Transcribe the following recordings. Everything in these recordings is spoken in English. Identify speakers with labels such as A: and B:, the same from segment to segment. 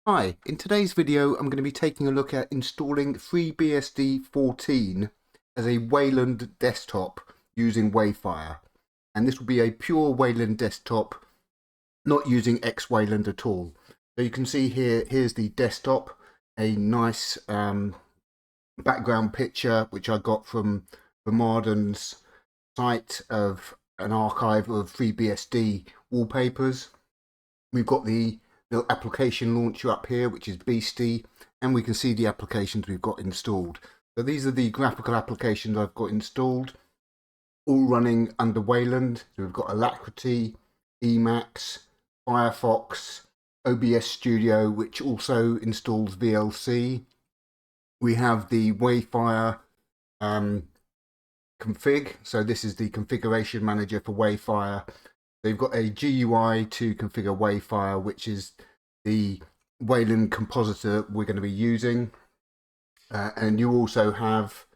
A: Hi, in today's video I'm going to be taking a look at installing FreeBSD 14 as a Wayland desktop using Wayfire. And this will be a pure Wayland desktop, not using XWayland at all. So you can see here's the desktop, a nice background picture which I got from Marden's site of an archive of FreeBSD wallpapers. We've got the little application launcher up here, which is Beastie, and we can see the applications we've got installed. So these are the graphical applications I've got installed, all running under Wayland. So we've got Alacritty, Emacs, Firefox, OBS Studio, which also installs VLC. We have the Wayfire config. So this is the configuration manager for Wayfire. They've got a GUI to configure Wayfire, which is the Wayland compositor we're going to be using. And you also have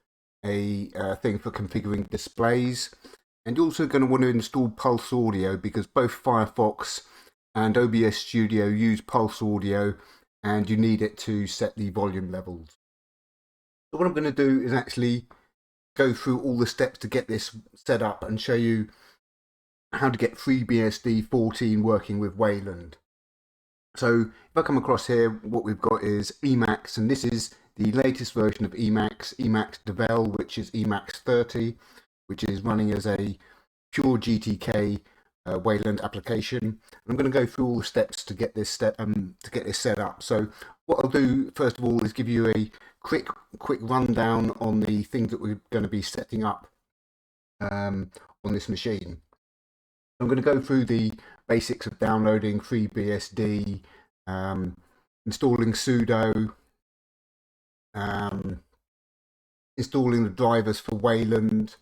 A: a thing for configuring displays. And you're also going to want to install Pulse Audio because both Firefox and OBS Studio use Pulse Audio, and you need it to set the volume levels. So what I'm going to do is actually go through all the steps to get this set up and show you how to get FreeBSD 14 working with Wayland. So if I come across here, what we've got is Emacs, and this is the latest version of Emacs, Emacs Devel, which is Emacs 30, which is running as a pure GTK Wayland application. I'm going to go through all the steps to get this set up. So what I'll do first of all is give you a quick rundown on the things that we're going to be setting up on this machine. I'm going to go through the basics of downloading FreeBSD, installing sudo, installing the drivers for Wayland,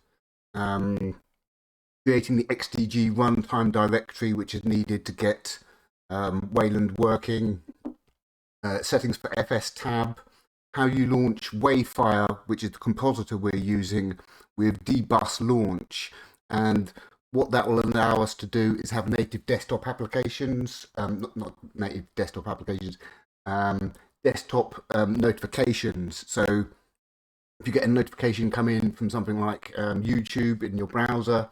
A: creating the XDG runtime directory which is needed to get Wayland working, settings for FSTab, how you launch Wayfire, which is the compositor we're using, with dbus launch, and what that will allow us to do is have native desktop applications, not native desktop applications, desktop notifications. So if you get a notification come in from something like YouTube in your browser,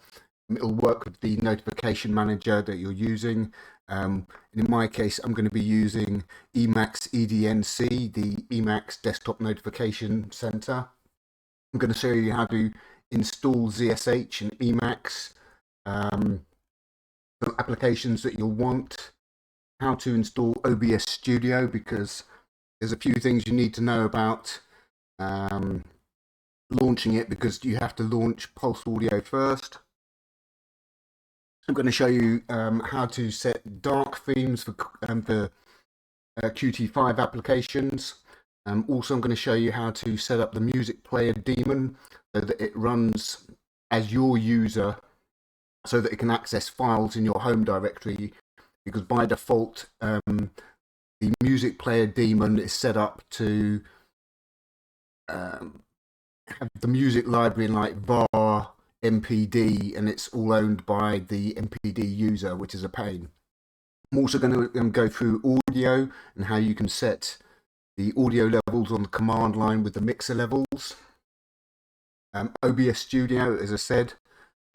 A: it'll work with the notification manager that you're using. And in my case, I'm going to be using Emacs EDNC, the Emacs Desktop Notification Center. I'm going to show you how to install ZSH and Emacs, some applications that you'll want, how to install OBS Studio, because there's a few things you need to know about launching it, because you have to launch Pulse Audio first. I'm going to show you how to set dark themes for Qt5 applications. Also, I'm going to show you how to set up the music player daemon so that it runs as your user, so that it can access files in your home directory, because by default the music player daemon is set up to have the music library in like var MPD, and it's all owned by the MPD user, which is a pain. I'm also going to go through audio and how you can set the audio levels on the command line with the mixer levels. OBS Studio, as I said,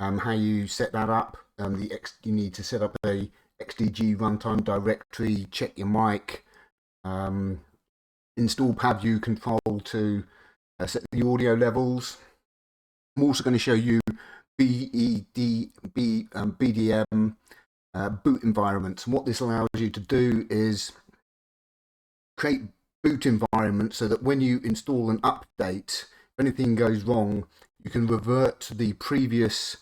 A: how you set that up. You need to set up a XDG runtime directory, check your mic, install PabView control to set the audio levels. I'm also going to show you beadm boot environments, and what this allows you to do is create boot environments so that when you install an update, if anything goes wrong, you can revert to the previous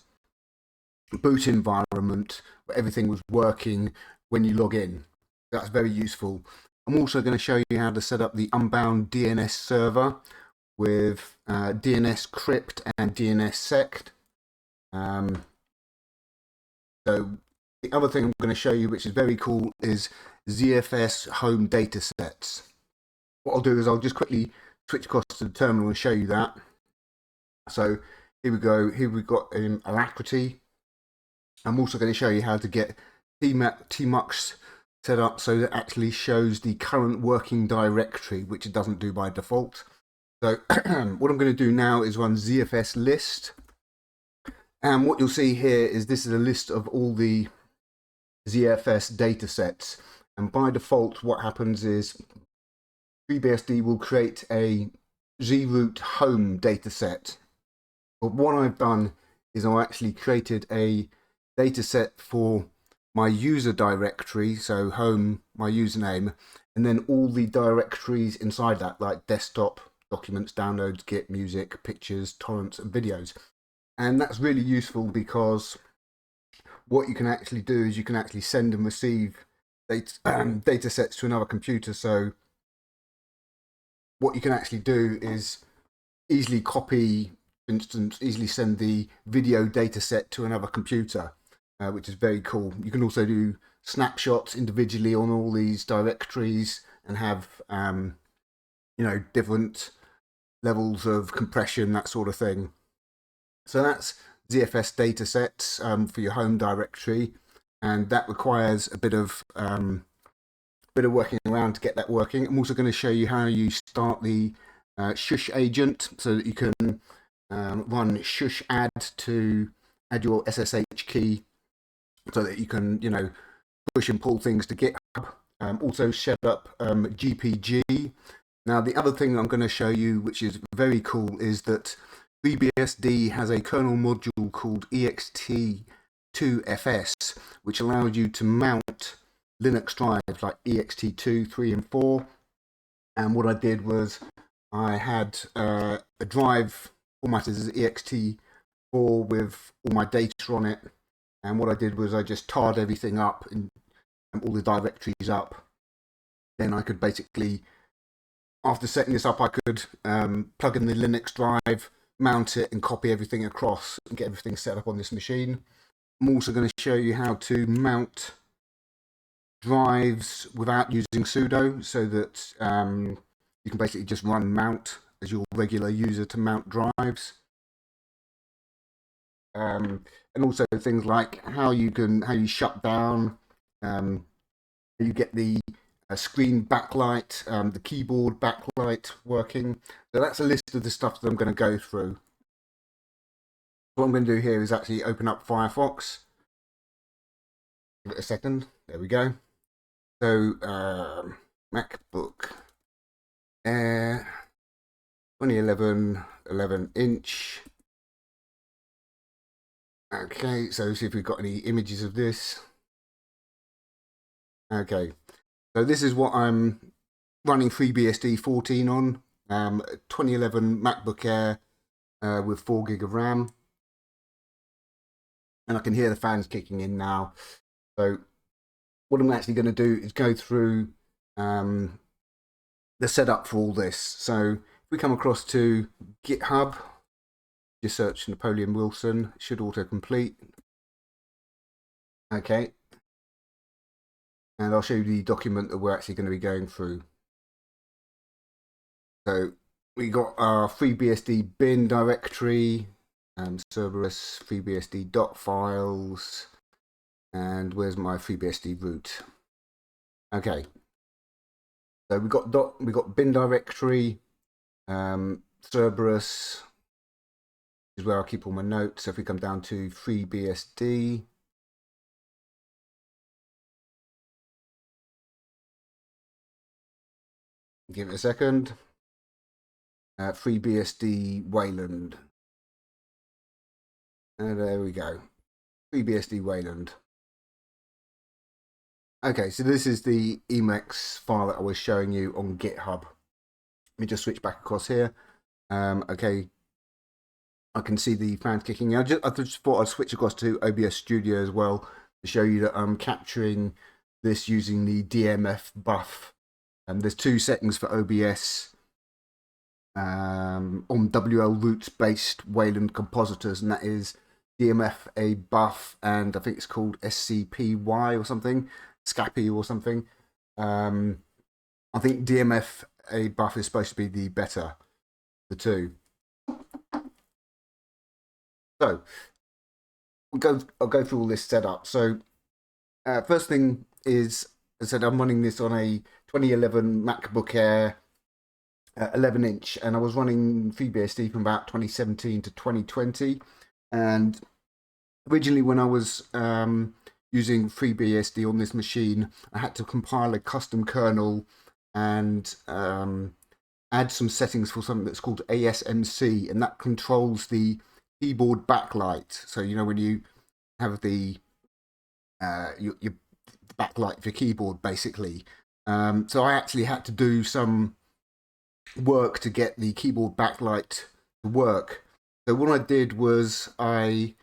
A: boot environment where everything was working when you log in. That's very useful. I'm also going to show you how to set up the unbound DNS server with dnscrypt and dnssec. So the other thing I'm going to show you, which is very cool, is ZFS home datasets. What I'll do is I'll just quickly switch across to the terminal and show you that. So here we go. Here we've got Alacritty. I'm also going to show you how to get tmux set up so that it actually shows the current working directory, which it doesn't do by default. So what I'm going to do now is run ZFS list. And what you'll see here is this is a list of all the ZFS datasets. And by default, what happens is FreeBSD will create a zroot home dataset. But what I've done is I actually created a dataset for my user directory, so home, my username, and then all the directories inside that, like desktop, documents, downloads, Git, music, pictures, torrents, and videos. And that's really useful because what you can actually do is you can actually send and receive data sets to another computer. So what you can actually do is easily copy, for instance, easily send the video data set to another computer, which is very cool. You can also do snapshots individually on all these directories and have, different levels of compression, that sort of thing. So that's ZFS datasets for your home directory, and that requires a bit of working around to get that working. I'm also going to show you how you start the shush agent so that you can run shush add to add your SSH key so that you can, push and pull things to GitHub. Also set up GPG. Now, the other thing I'm going to show you, which is very cool, is that FreeBSD has a kernel module called ext2fs, which allows you to mount Linux drives like ext2, 3, and 4. And what I did was I had a drive formatted as ext4 with all my data on it. And what I did was I just tarred everything up and all the directories up. Then I could basically, after setting this up, I could plug in the Linux drive, mount it, and copy everything across and get everything set up on this machine. I'm also going to show you how to mount drives without using sudo, so that you can basically just run mount as your regular user to mount drives. And also things like how you shut down, you get the screen backlight, the keyboard backlight working. So that's a list of the stuff that I'm going to go through. What I'm going to do here is actually open up Firefox. Give it a second. There we go. So MacBook Air 2011 11-inch. Okay, so see if we've got any images of this. Okay, so this is what I'm running FreeBSD 14 on. 2011 MacBook Air with 4 gig of RAM. And I can hear the fans kicking in now. So what I'm actually going to do is go through the setup for all this. So if we come across to GitHub, just search Napoleon Wilson, it should autocomplete. Okay. And I'll show you the document that we're actually going to be going through. So we got our FreeBSD bin directory, Cerberus FreeBSD dot files, and where's my FreeBSD root? Okay. So we got bin directory, Cerberus is where I keep all my notes. So if we come down to FreeBSD, give it a second. FreeBSD Wayland. And there we go. FreeBSD Wayland. Okay, so this is the emacs file that I was showing you on GitHub. Let me just switch back across here. Okay, I can see the fans kicking in. I just thought I'd switch across to OBS Studio as well to show you that I'm capturing this using the DMF buff. There's 2 settings for OBS on WL roots based Wayland compositors, and that is DMF a buff, and I think it's called SCPY or something, SCAPI or something. I think DMF a buff is supposed to be the better, the 2. So I'll go through all this setup. So first thing is I said I'm running this on a 2011 MacBook Air 11-inch, and I was running FreeBSD from about 2017 to 2020. And originally, when I was using FreeBSD on this machine, I had to compile a custom kernel and add some settings for something that's called ASMC, and that controls the keyboard backlight. So you know when you have the your backlight of your keyboard, basically. So I actually had to do some work to get the keyboard backlight to work. So what I did was I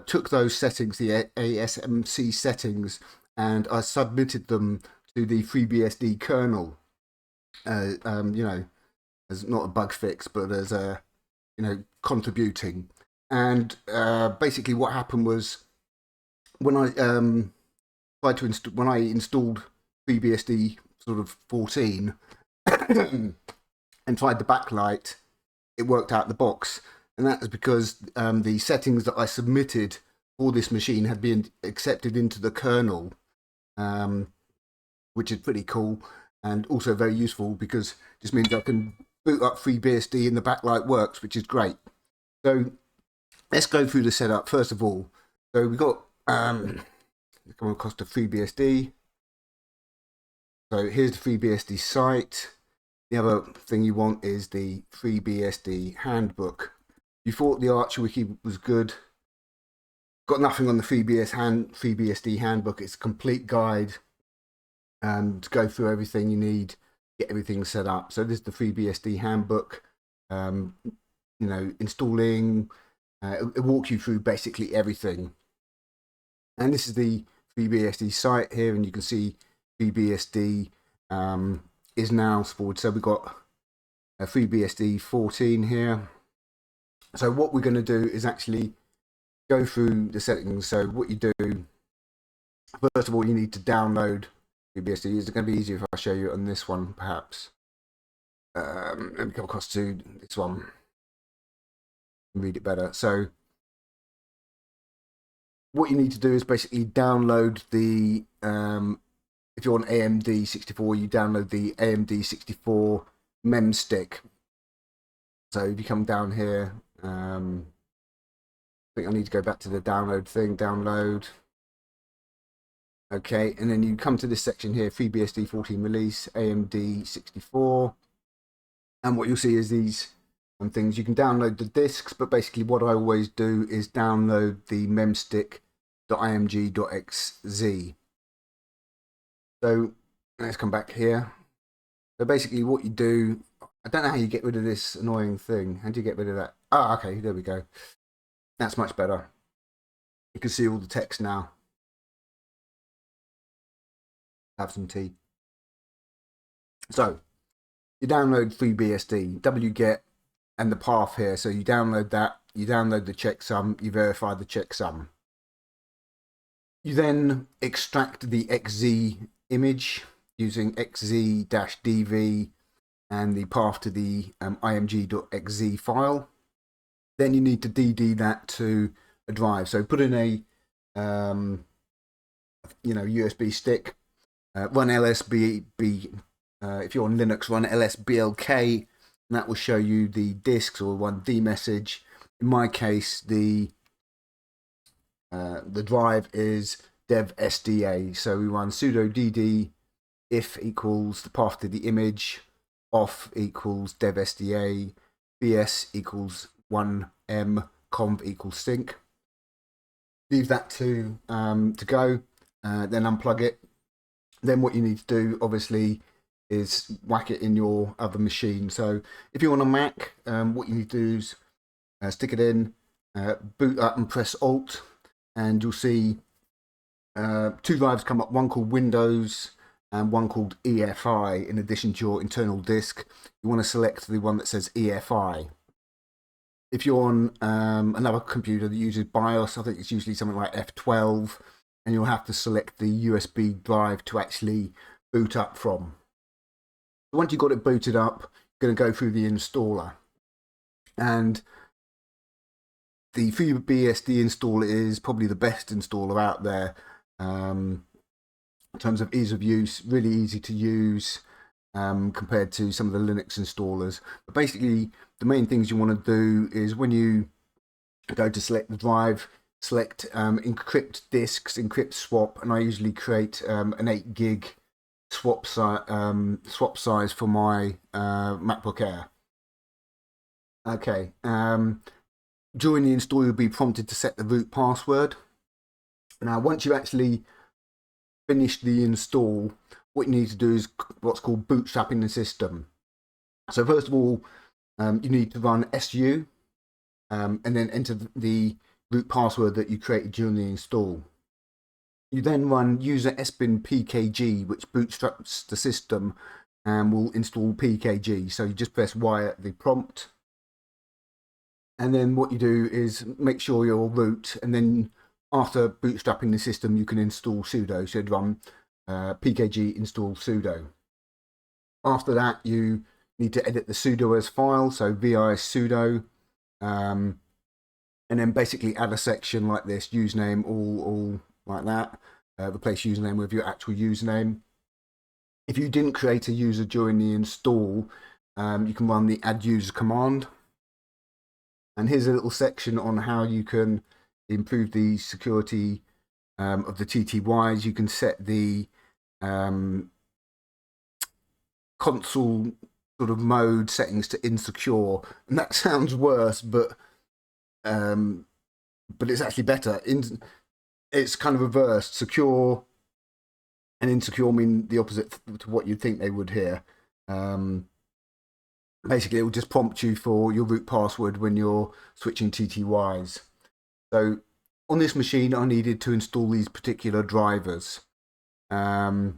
A: took those settings, the ASMC settings, and I submitted them to the FreeBSD kernel. You know, as not a bug fix, but as a contributing. And basically, what happened was when I tried to when I installed FreeBSD sort of 14 and tried the backlight, it worked out the box. And that is because the settings that I submitted for this machine had been accepted into the kernel, which is pretty cool and also very useful because it just means I can boot up FreeBSD and the backlight works, which is great. So let's go through the setup first of all. So we've got come across to FreeBSD. So here's the FreeBSD site. The other thing you want is the FreeBSD handbook. You thought the ArchWiki was good. Got nothing on the FreeBSD handbook. It's a complete guide to go through everything you need, get everything set up. So this is the FreeBSD handbook. Installing. It'll walk you through basically everything. And this is the FreeBSD site here, and you can see FreeBSD is now supported. So we've got a FreeBSD 14 here. So what we're going to do is actually go through the settings. So what you do, first of all, you need to download FreeBSD. It's going to be easier if I show you on this one, perhaps. Let me come across to this one. Read it better. So what you need to do is basically download the if you're on AMD 64, you download the AMD 64 mem stick. So if you come down here, I think I need to go back to the download thing, download. Okay, and then you come to this section here, FreeBSD 14 release, AMD 64. And what you'll see is these things. You can download the disks, but basically what I always do is download the memstick.img.xz. So let's come back here. So basically what you do, I don't know how you get rid of this annoying thing. How do you get rid of that? Ah, okay, there we go. That's much better. You can see all the text now. Have some tea. So you download FreeBSD, wget, and the path here. So you download that, you download the checksum, you verify the checksum. You then extract the XZ image using xz-dv and the path to the img.xz file. Then you need to dd that to a drive. So put in a USB stick. Run lsb. If you're on Linux, run lsblk, and that will show you the disks or one dmessage. In my case, the drive is devsda. So we run sudo dd if equals the path to the image, off equals devsda, bs equals 1m, conv equals sync. Leave that to go, then unplug it. Then what you need to do, obviously, is whack it in your other machine. So if you're on a Mac, what you need to do is stick it in, boot up and press Alt, and you'll see two drives come up, one called Windows and one called EFI, in addition to your internal disk. You want to select the one that says EFI. If you're on another computer that uses BIOS, I think it's usually something like F12, and you'll have to select the USB drive to actually boot up from. Once you've got it booted up, you're going to go through the installer. And the FreeBSD installer is probably the best installer out there. in terms of ease of use, really easy to use compared to some of the Linux installers. But basically, the main things you want to do is when you go to select the drive, select encrypt disks, encrypt swap, and I usually create an 8 gig swap size for my MacBook Air. Okay. During the install, you'll be prompted to set the root password. Now, once you actually finish the install, what you need to do is what's called bootstrapping the system. So first of all, you need to run su and then enter the root password that you created during the install. You then run user sbin pkg, which bootstraps the system and will install pkg. So you just press Y at the prompt. And then what you do is make sure you're root, and then after bootstrapping the system, you can install sudo. So you'd run pkg install sudo. After that, you need to edit the sudo as file, so vi sudo, and then basically add a section like this, username, all like that. Replace username with your actual username. If you didn't create a user during the install, you can run the add user command. And here's a little section on how you can improve the security of the TTYs. You can set the console sort of mode settings to insecure, and that sounds worse, but it's actually better. It's kind of reversed. Secure and insecure mean the opposite to what you'd think they would here. Basically, it will just prompt you for your root password when you're switching TTYs. So on this machine, I needed to install these particular drivers. So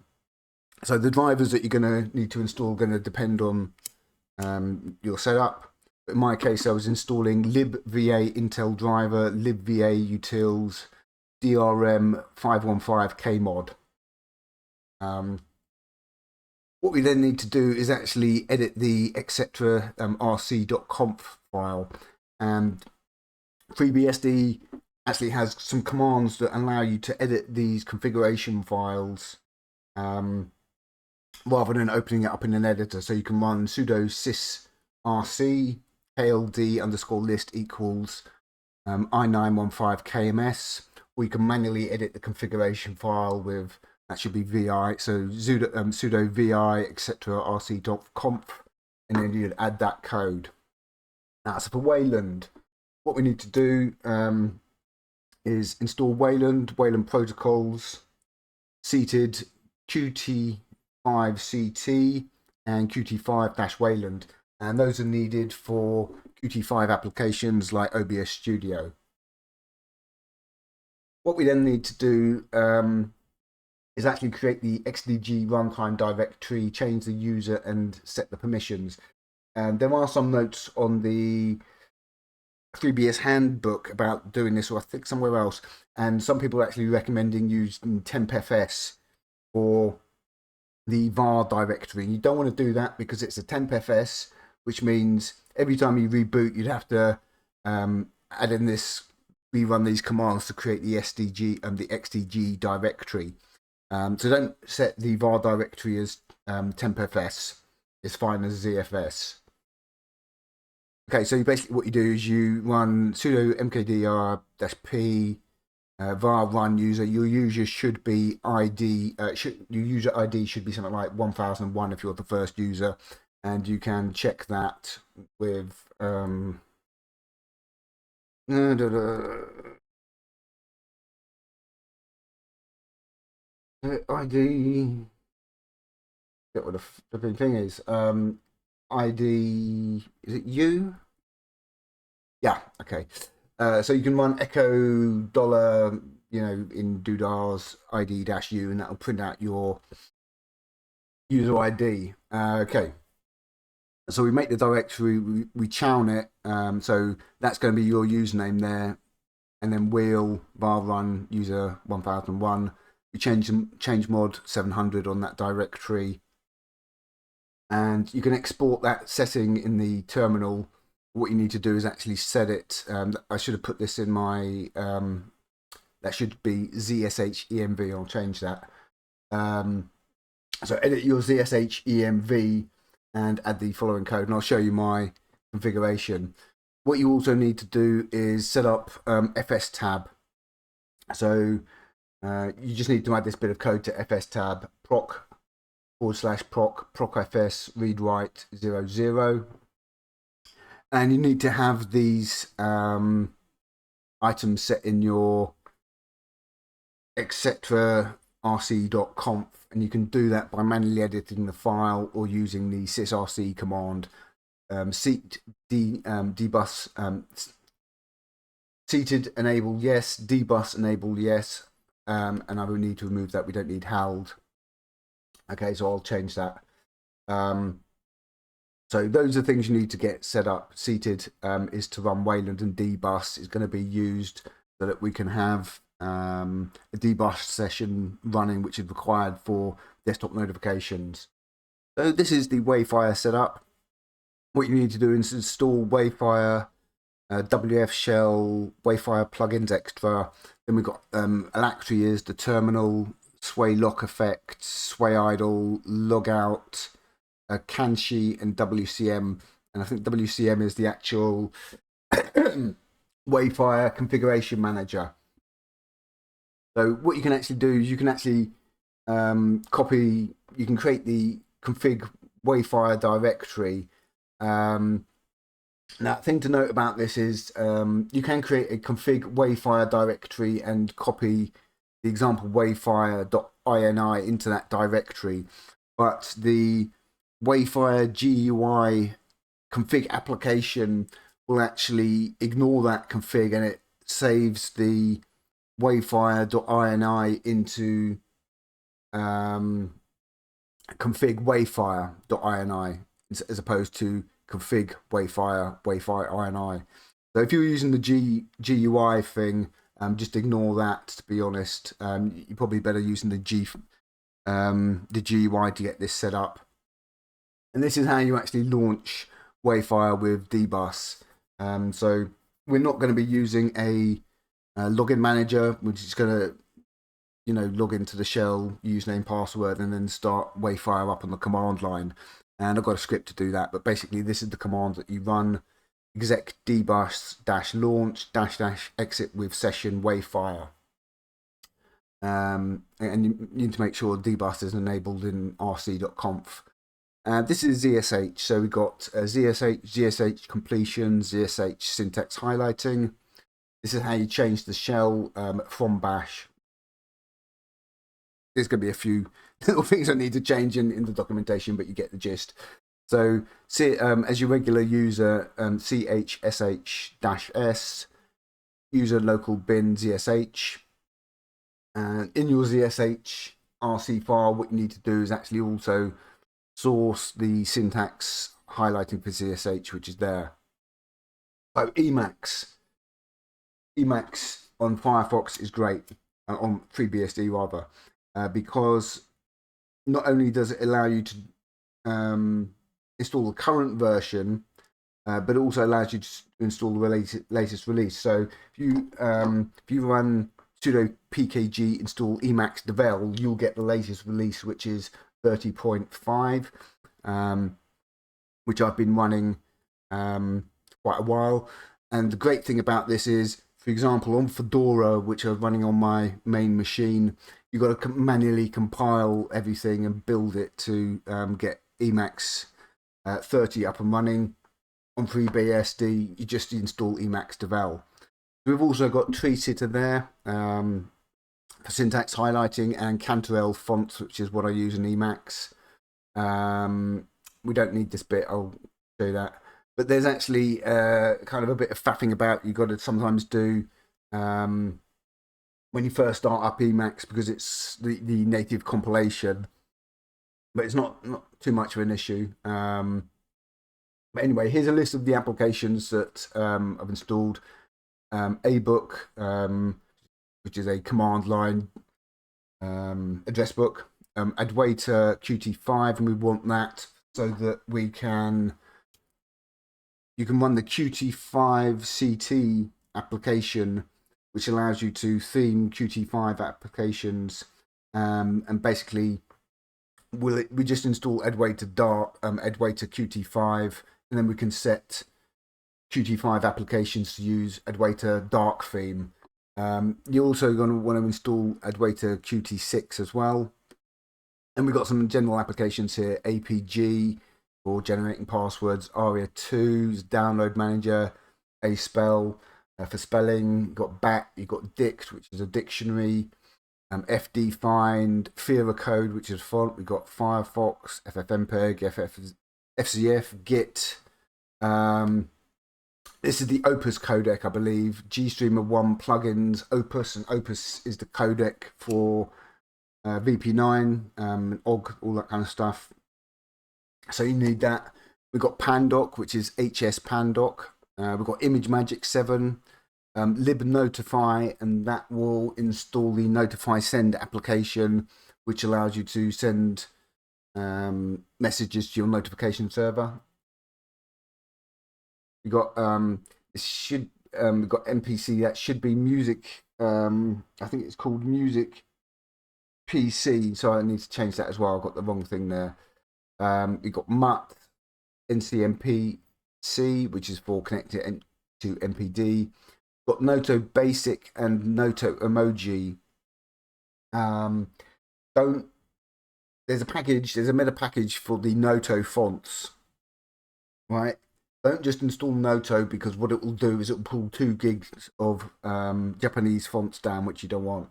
A: the drivers that you're going to need to install are going to depend on your setup. In my case, I was installing libva Intel driver, libva utils, drm 515kmod. What we then need to do is actually edit the etc rc.conf file, and Freebsd actually has some commands that allow you to edit these configuration files rather than opening it up in an editor. So you can run sudo sys rc kld_list equals i915kms, or you can manually edit the configuration file with, that should be vi, so sudo vi etc rc.conf, and then you'd add that code. Now, so for Wayland, what we need to do is install Wayland protocols, seated qt5ct and qt5-wayland, and those are needed for qt5 applications like OBS Studio. What we then need to do is actually create the XDG runtime directory, change the user and set the permissions. And there are some notes on the Freebsd handbook about doing this, or I think somewhere else, and some people are actually recommending using tempfs for the var directory. You don't want to do that because it's a tempfs, which means every time you reboot, you'd have to add in this, rerun these commands to create the SDG and the XDG directory. So don't set the var directory as tempfs. It's fine as ZFS. Okay, so basically what you do is you run sudo mkdir-p var run user. Your user should be ID. Your user ID should be something like 1001 if you're the first user, and you can check that with ID. Get what the flipping thing is. ID, is it U? Yeah, okay. So you can run echo dollar, in doodars ID-U, and that'll print out your user ID. Okay. So we make the directory, we chown it, so that's going to be your username there, and then wheel var run user 1001. We change mod 700 on that directory, and you can export that setting in the terminal. What you need to do is actually set it. I should have put this in my. That should be ZSHEMV. I'll change that. So edit your ZSH env and add the following code, and I'll show you my configuration. What you also need to do is set up fs tab. So you just need to add this bit of code to fs tab proc /proc read write 00, and you need to have these items set in your etc rc.conf, and you can do that by manually editing the file or using the sysrc command. Dbus seated enable yes, dbus enable yes, and I will need to remove that. We don't need held. Okay, so I'll change that. So those are things you need to get set up. Seated is to run Wayland, and dbus is going to be used so that we can have a dbus session running, which is required for desktop notifications. So this is the Wayfire setup. What you need to do is install Wayfire, WF shell, Wayfire plugins extra. Then we've got alacritty is the terminal, sway lock effect, sway idle, logout, Kanshi, and WCM. And I think WCM is the actual Wayfire configuration manager. So what you can actually do is you can actually you can create the config Wayfire directory. Now, thing to note about this is you can create a config Wayfire directory and copy the example wayfire.ini into that directory, but the Wayfire GUI config application will actually ignore that config, and it saves the wayfire.ini into config wayfire.ini as opposed to config wayfire ini. So if you're using the GUI thing, just ignore that. To be honest, you're probably better using the GUI to get this set up. And this is how you actually launch Wayfire with dbus. So we're not going to be using a login manager, which is going to, log into the shell, username, password, and then start Wayfire up on the command line. And I've got a script to do that, but basically this is the command that you run: exec dbus -launch -exit with session Wayfire. And you need to make sure dbus is enabled in rc.conf. This is ZSH, so we've got ZSH completion, ZSH syntax highlighting. This is how you change the shell from bash. There's going to be a few little things I need to change in the documentation, but you get the gist. So as your regular user, chsh-s, user local bin ZSH. And in your ZSH RC file, what you need to do is actually also source the syntax highlighting for ZSH, which is there. So Emacs on Firefox is great, on FreeBSD rather, because not only does it allow you to install the current version, but it also allows you to install the latest release. So if you run sudo pkg install emacs devel, you'll get the latest release, which is 30.5, which I've been running quite a while. And the great thing about this is, for example, on Fedora, which I'm running on my main machine, you've got to manually compile everything and build it to get Emacs 30 up and running. On FreeBSD, you just install Emacs Devel. We've also got TreeSitter there for syntax highlighting, and Cantarell fonts, which is what I use in Emacs. We don't need this bit, I'll show you that. But there's actually kind of a bit of faffing about you've got to sometimes do when you first start up Emacs, because it's the native compilation, but it's not too much of an issue. But anyway, here's a list of the applications that I've installed. abook, which is a command line address book. Adwaita Qt5, and we want that so that you can run the Qt5 CT application, which allows you to theme Qt5 applications and basically we just install Edwater Dark, Edwater Qt5, and then we can set Qt5 applications to use Edwater Dark theme. You're also going to want to install Edwater Qt6 as well. And we've got some general applications here: APG for generating passwords, ARIA2's download manager, ASpell for spelling. You've got BAT, you've got Dict, which is a dictionary, FDFind, Fira Code, which is font. We've got Firefox, FFmpeg, FZF, Git. This is the Opus codec, I believe. GStreamer 1 plugins, Opus, and Opus is the codec for VP9, OGG, all that kind of stuff. So you need that. We've got Pandoc, which is HS Pandoc. We've got ImageMagick 7, libnotify, and that will install the Notify Send application, which allows you to send messages to your notification server. You got we've got MPC, that should be music. I think it's called Music PC, so I need to change that as well. I've got the wrong thing there. We've got MUT, NCMPC, which is for connected to MPD. Got Noto Basic and Noto Emoji. There's a meta package for the Noto fonts, right? Don't just install Noto, because what it will do is it will pull 2 gigs of Japanese fonts down, which you don't want.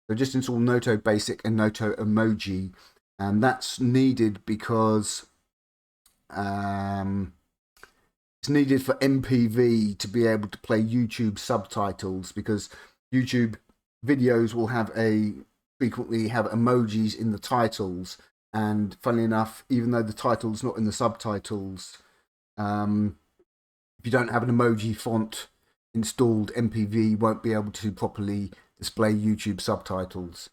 A: So just install Noto Basic and Noto Emoji, and that's needed because it's needed for MPV to be able to play YouTube subtitles, because YouTube videos will frequently have emojis in the titles, and funnily enough, even though the title's not in the subtitles, if you don't have an emoji font installed, MPV won't be able to properly display YouTube subtitles.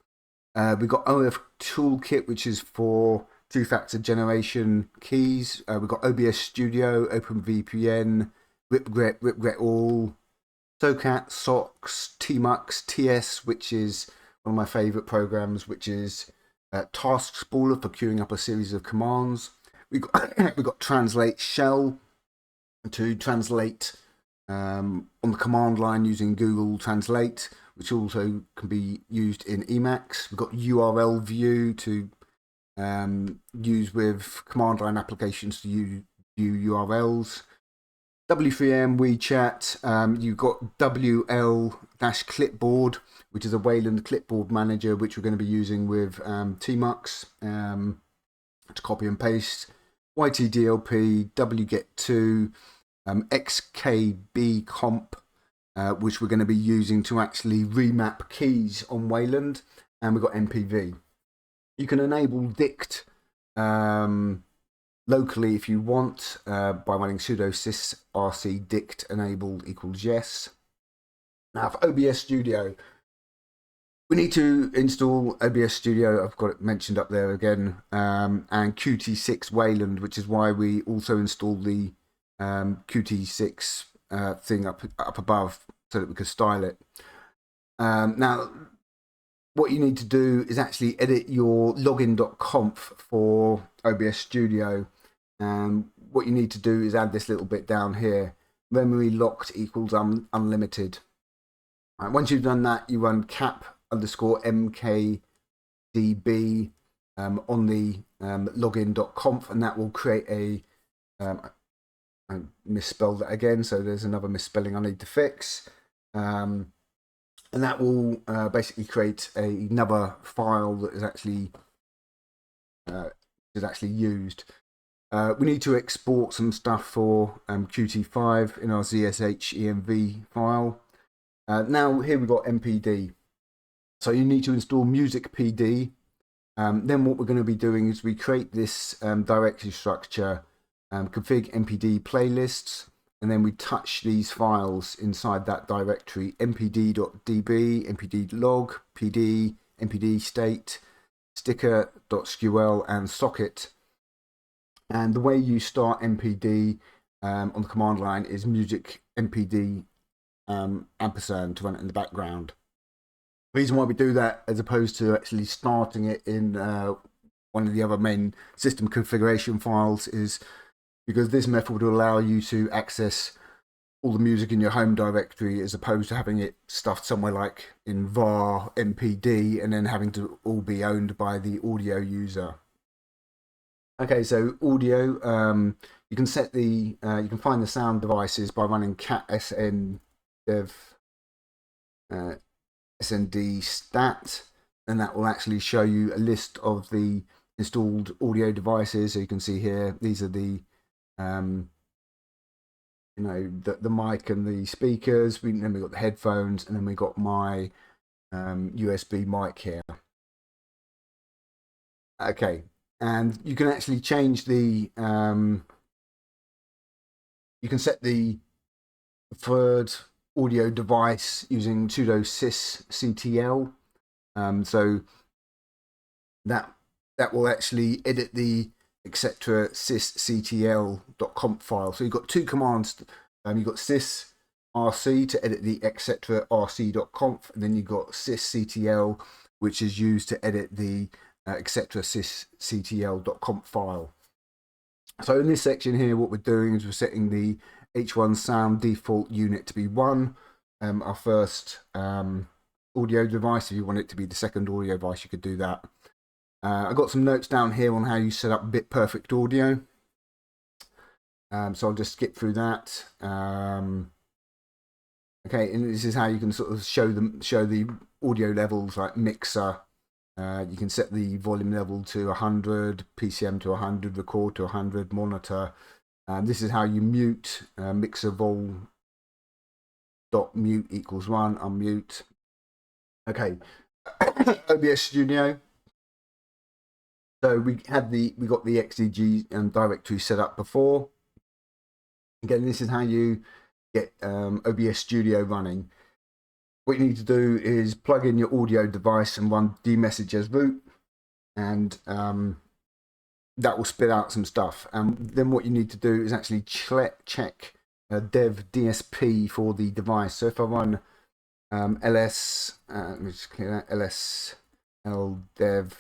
A: We've got OF Toolkit, which is for two-factor generation keys. We've got OBS Studio, OpenVPN, Ripgret All, SOCAT, SOCKS, TMUX, TS, which is one of my favorite programs, which is Task Spooler for queuing up a series of commands. We've got Translate Shell to translate on the command line using Google Translate, which also can be used in Emacs. We've got URL View to use with command line applications to view URLs. W3M, WeChat, you've got WL-Clipboard, which is a Wayland clipboard manager, which we're going to be using with TMUX to copy and paste. YTDLP, wget2, XKB comp, which we're going to be using to actually remap keys on Wayland, and we've got MPV. You can enable Dict locally if you want by running sudo sys rc dict enabled equals yes. Now for OBS Studio, we need to install OBS Studio, I've got it mentioned up there again, and Qt6 Wayland, which is why we also install the Qt6 thing up above so that we can style it. Now, what you need to do is actually edit your login.conf for OBS Studio. What you need to do is add this little bit down here: memory locked equals unlimited. Right, once you've done that, you run cap_mkdb on the login.conf, and that will create I misspelled that again, so there's another misspelling I need to fix. And that will basically create another file that is actually used. We need to export some stuff for Qt5 in our ZSH env file. Now here we've got MPD. So you need to install Music PD. Then what we're going to be doing is we create this directory structure, config MPD playlists, and then we touch these files inside that directory: mpd.db, mpd.log, pd, mpd state, sticker.sql, and socket. And the way you start MPD on the command line is music mpd ampersand to run it in the background. The reason why we do that, as opposed to actually starting it in one of the other main system configuration files, is because this method will allow you to access all the music in your home directory, as opposed to having it stuffed somewhere like in var mpd and then having to all be owned by the audio user. Okay, so audio, you can set the you can find the sound devices by running cat sn dev snd stat, and that will actually show you a list of the installed audio devices. So you can see here, these are the you know, the mic and the speakers. Then we've got the headphones, and then we've got my USB mic here. Okay, and you can actually change the you can set the preferred audio device using sudo sysctl. So that will actually edit the etc sysctl.conf file. So you've got two commands. You've got sysrc to edit the etc rc.conf, and then you've got sysctl, which is used to edit the etc sysctl.conf file. So in this section here, what we're doing is we're setting the H1 sound default unit to be 1, our first audio device. If you want it to be the second audio device, you could do that. I've got some notes down here on how you set up bit perfect audio. So I'll just skip through that. Okay, and this is how you can sort of show the audio levels, like mixer. You can set the volume level to 100, PCM to 100, record to 100, monitor. This is how you mute. Mixer vol dot mute equals 1, unmute. Okay, OBS Studio. So we got the XDG directory set up before. Again, this is how you get OBS Studio running. What you need to do is plug in your audio device and run dmessage as root, and that will spit out some stuff. And then what you need to do is actually check dev dsp for the device. So if I run ls, let me just clear that, ls ldev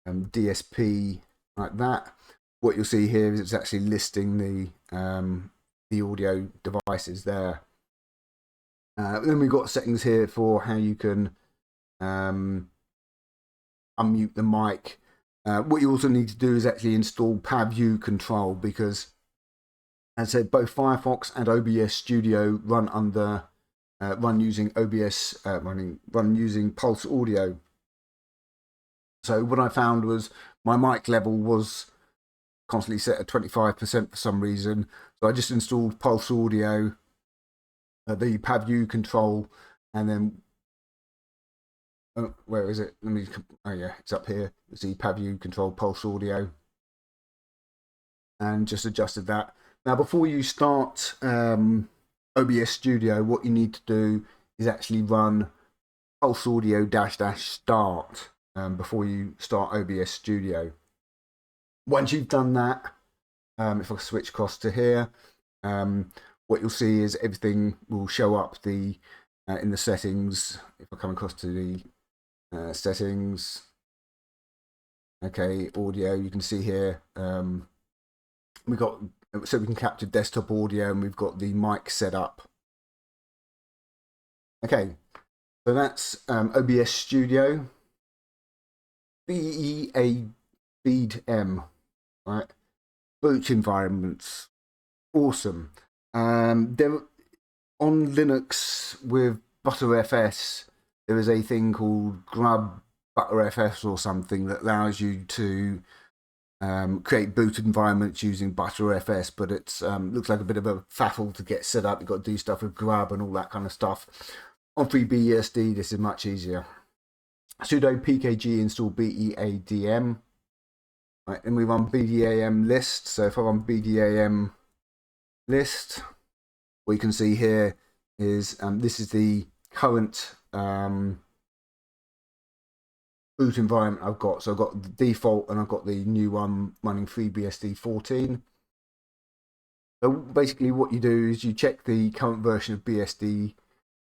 A: dsp like that, what you'll see here is it's actually listing the audio devices there. Then we've got settings here for how you can unmute the mic. What you also need to do is actually install pavview control, because, as I said, both Firefox and OBS Studio run using OBS run using Pulse Audio. So what I found was my mic level was constantly set at 25% for some reason. So I just installed Pulse Audio, the pavview control, and then where is it? Oh yeah, it's up here. You see pavview control Pulse Audio, and just adjusted that. Now before you start OBS Studio, what you need to do is actually run Pulse Audio -- start before you start OBS Studio. Once you've done that, if I switch across to here, what you'll see is everything will show up in the settings. If I come across to the settings, okay, audio, you can see here we can capture desktop audio, and we've got the mic set up. Okay, so that's OBS Studio, beadm, right? Boot environments, awesome. There, on Linux with ButterFS, there is a thing called Grub ButterFS or something that allows you to create boot environments using ButterFS, but it's looks like a bit of a faffle to get set up. You've got to do stuff with Grub and all that kind of stuff. On Freebsd, this is much easier. Sudo pkg install beadm. Right, and we run beadm list. So if I run beadm list, what you can see here is this is the current boot environment I've got. So I've got the default, and I've got the new one running FreeBSD 14. So basically what you do is you check the current version of BSD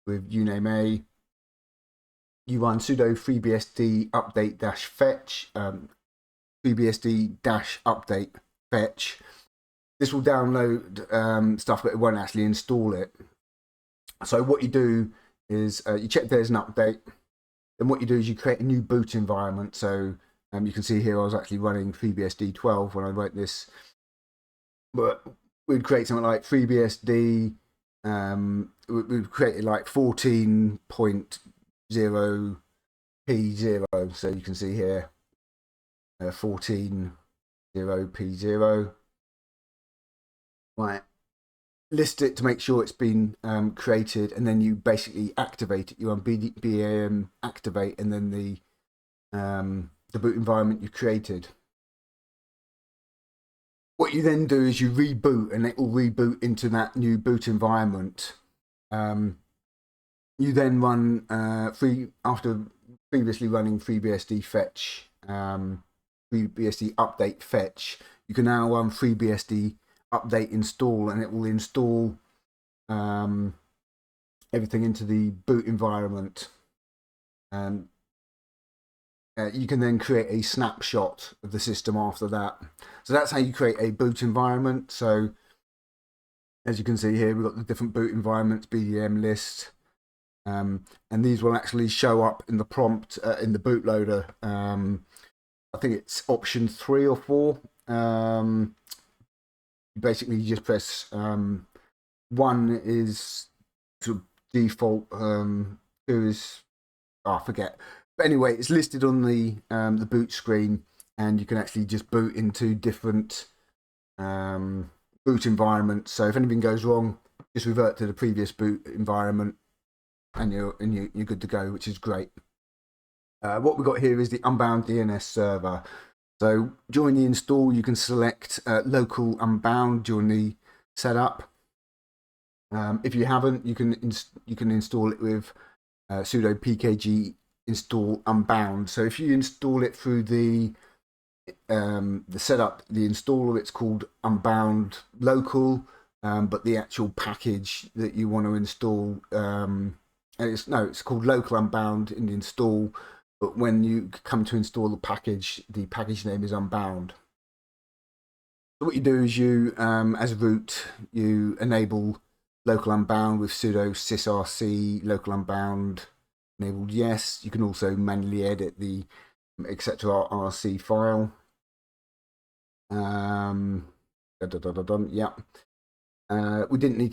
A: with uname A, you run sudo freebsd update fetch, freebsd update fetch. This will download stuff, but it won't actually install it. So what you do is you check there's an update. Then what you do is you create a new boot environment. So you can see here I was actually running FreeBSD 12 when I wrote this. But we'd create something like FreeBSD. We've created like 14.0p0. So you can see here 14.0p0. Right. List it to make sure it's been created, and then you basically activate it. You run beadm activate, and then the boot environment you created. What you then do is you reboot, and it will reboot into that new boot environment. You then run after previously running FreeBSD fetch, FreeBSD update fetch. You can now run FreeBSD update install, and it will install everything into the boot environment. You can then create a snapshot of the system after that. So that's how you create a boot environment. So as you can see here, we've got the different boot environments, BDM list, and these will actually show up in the prompt in the bootloader. I think it's option 3 or 4. Basically you just press 1 is sort of default, 2 is I forget, but anyway it's listed on the boot screen, and you can actually just boot into different boot environments. So if anything goes wrong, just revert to the previous boot environment, and you're good to go, which is great. What we've got here is the unbound DNS server. So during the install, you can select local unbound during the setup. If you haven't, you can install it with sudo pkg install unbound. So if you install it through the setup, the installer, it's called unbound local, but the actual package that you want to install, it's called local unbound in the install. But when you come to install the package name is unbound. So what you do is you, as a root, you enable local unbound with sudo sysrc local unbound enabled yes. You can also manually edit the etc.rc file. Yeah. I didn't need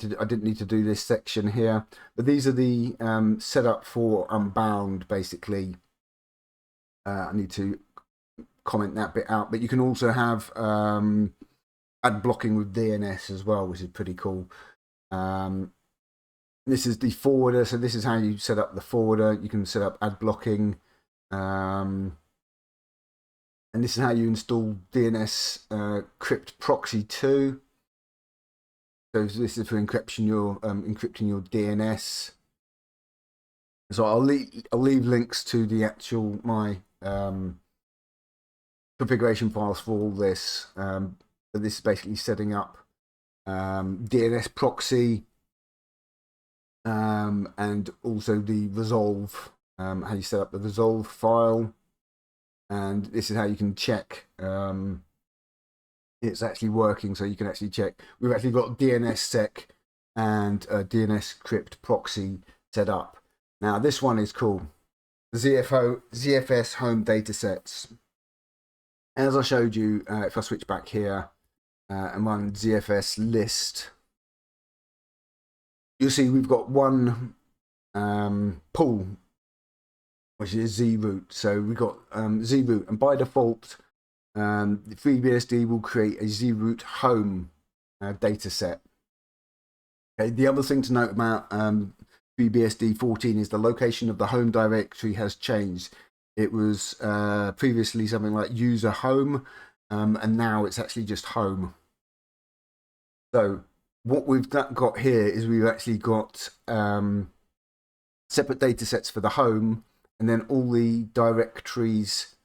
A: to do this section here, but these are the setup for unbound basically. I need to comment that bit out, but you can also have ad blocking with DNS as well, which is pretty cool. This is the forwarder, so this is how you set up the forwarder. You can set up ad blocking, and this is how you install dnsscrypt proxy 2. So this is for encrypting your DNS. So I'll leave links to the actual my configuration files for all this. But this is basically setting up DNS proxy, and also the resolve, how you set up the resolve file, and this is how you can check it's actually working. So you can actually check. We've actually got dnssec and dnscrypt proxy set up. Now this one is cool. ZFS home datasets. As I showed you, if I switch back here and run ZFS list, you'll see we've got one pool, which is zroot. So we've got zroot, and by default, FreeBSD will create a zroot home dataset. Okay. The other thing to note about FreeBSD 14 is the location of the home directory has changed. It was previously something like user home, and now it's actually just home. So what we've got here is we've actually got separate data sets for the home, and then all the directories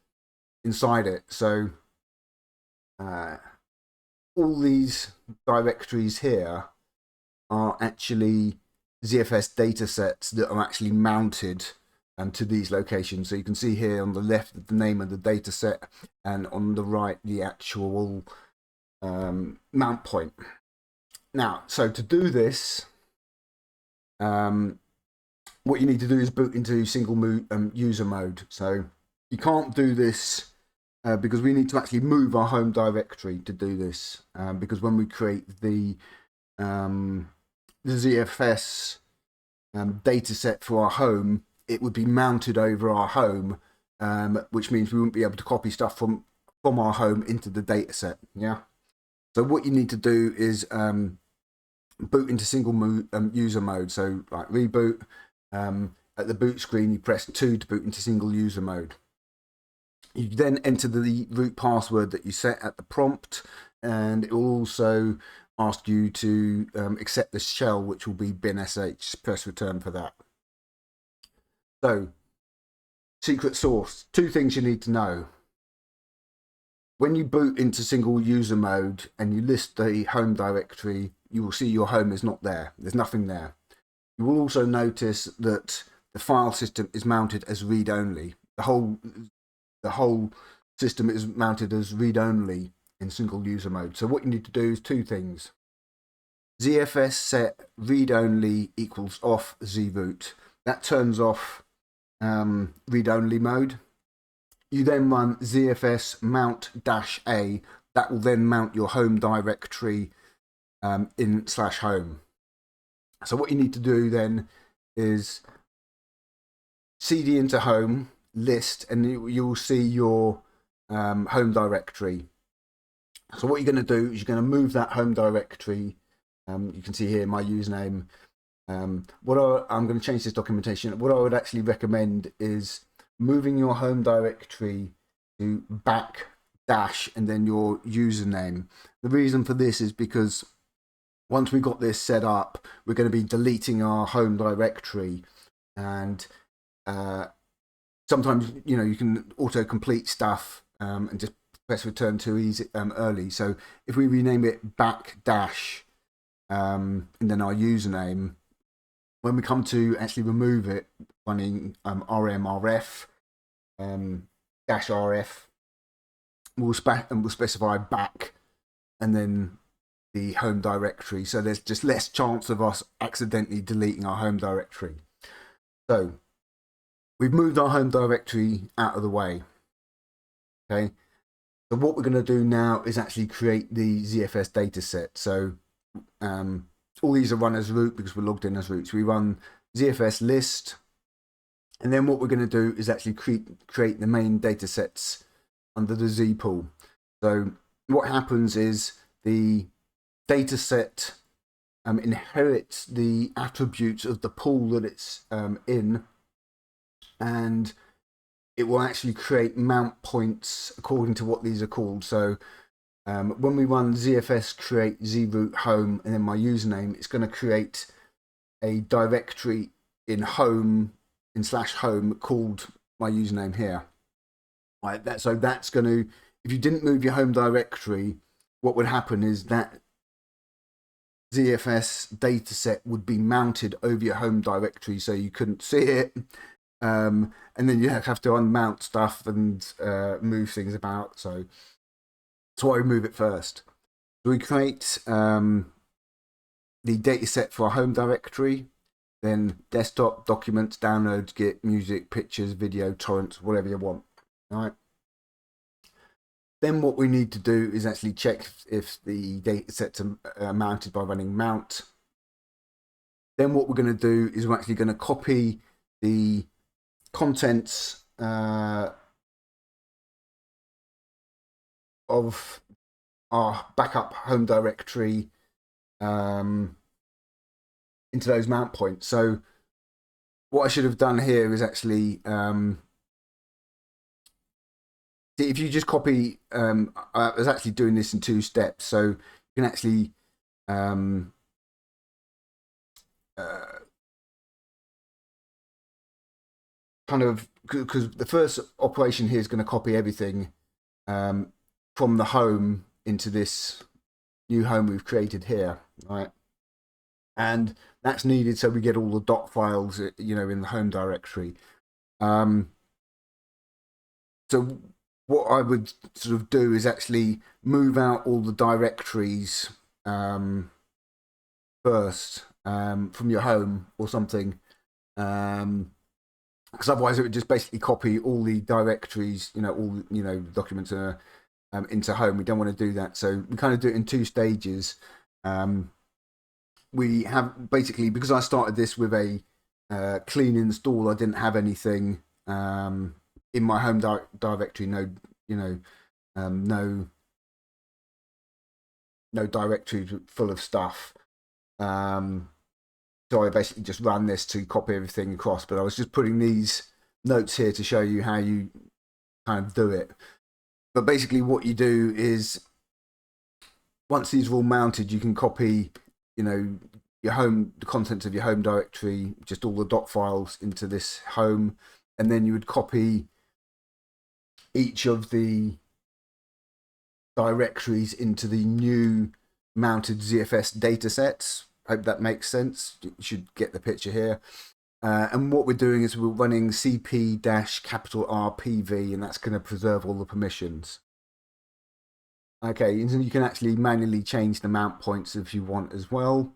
A: inside it. So all these directories here are actually ZFS datasets that are actually mounted to these locations. So you can see here on the left the name of the data set, and on the right the actual mount point. Now, so to do this, what you need to do is boot into single user mode. So you can't do this because we need to actually move our home directory to do this, because when we create the ZFS data set for our home, it would be mounted over our home, which means we wouldn't be able to copy stuff from our home into the data set. Yeah. So what you need to do is boot into single user mode. So like reboot, at the boot screen you press 2 to boot into single user mode. You then enter the root password that you set at the prompt, and it will also ask you to accept the shell, which will be binsh. Press return for that. So, secret source. 2 things you need to know. When you boot into single user mode and you list the home directory, you will see your home is not there. There's nothing there. You will also notice that the file system is mounted as read-only. The whole system is mounted as read-only in single user mode. So what you need to do is 2 things. ZFS set read-only equals off zroot. That turns off read-only mode. You then run ZFS mount -a. That will then mount your home directory in /home. So what you need to do then is cd into home, list, and you'll see your home directory. So what you're going to do is you're going to move that home directory. You can see here my username. I'm going to change this documentation. What I would actually recommend is moving your home directory to / and then your username. The reason for this is because once we got this set up, we're going to be deleting our home directory, and sometimes you can auto complete stuff and just press return too easy early. So if we rename it / and then our username, when we come to actually remove it, running rmrf -rf, we'll specify back and then the home directory. So there's just less chance of us accidentally deleting our home directory. So we've moved our home directory out of the way. Okay. So what we're going to do now is actually create the ZFS dataset. So all these are run as root because we're logged in as root. So we run ZFS list, and then what we're going to do is actually create the main datasets under the Z pool. So what happens is the dataset inherits the attributes of the pool that it's in, and it will actually create mount points according to what these are called. So when we run ZFS create zroot home and then my username, it's going to create a directory in home in /home called my username here. Right, so that's going to, if you didn't move your home directory, what would happen is that ZFS dataset would be mounted over your home directory, so you couldn't see it, and then you have to unmount stuff and move things about. So that's why we move it first. So we create the dataset for our home directory, then desktop, documents, downloads, Git, music, pictures, video, torrents, whatever you want. All right. Then what we need to do is actually check if the datasets are mounted by running mount. Then what we're going to do is we're actually going to copy the contents of our backup home directory into those mount points. So what I should have done here is actually if you just copy, I was actually doing this in 2 steps. So you can actually kind of, because the first operation here is going to copy everything from the home into this new home we've created here, right? And that's needed so we get all the dot files, in the home directory. So what I would sort of do is actually move out all the directories first from your home or something, because otherwise it would just basically copy all the directories, all documents into home. We don't want to do that, so we kind of do it in 2 stages. We have basically, because I started this with a clean install, I didn't have anything in my home directory. No directories full of stuff. So I basically just ran this to copy everything across, but I was just putting these notes here to show you how you kind of do it. But basically what you do is, once these are all mounted, you can copy, the contents of your home directory, just all the dot files into this home, and then you would copy each of the directories into the new mounted ZFS datasets. Hope that makes sense. You should get the picture here. And what we're doing is we're running cp-RPV, and that's going to preserve all the permissions. Okay, and you can actually manually change the mount points if you want as well.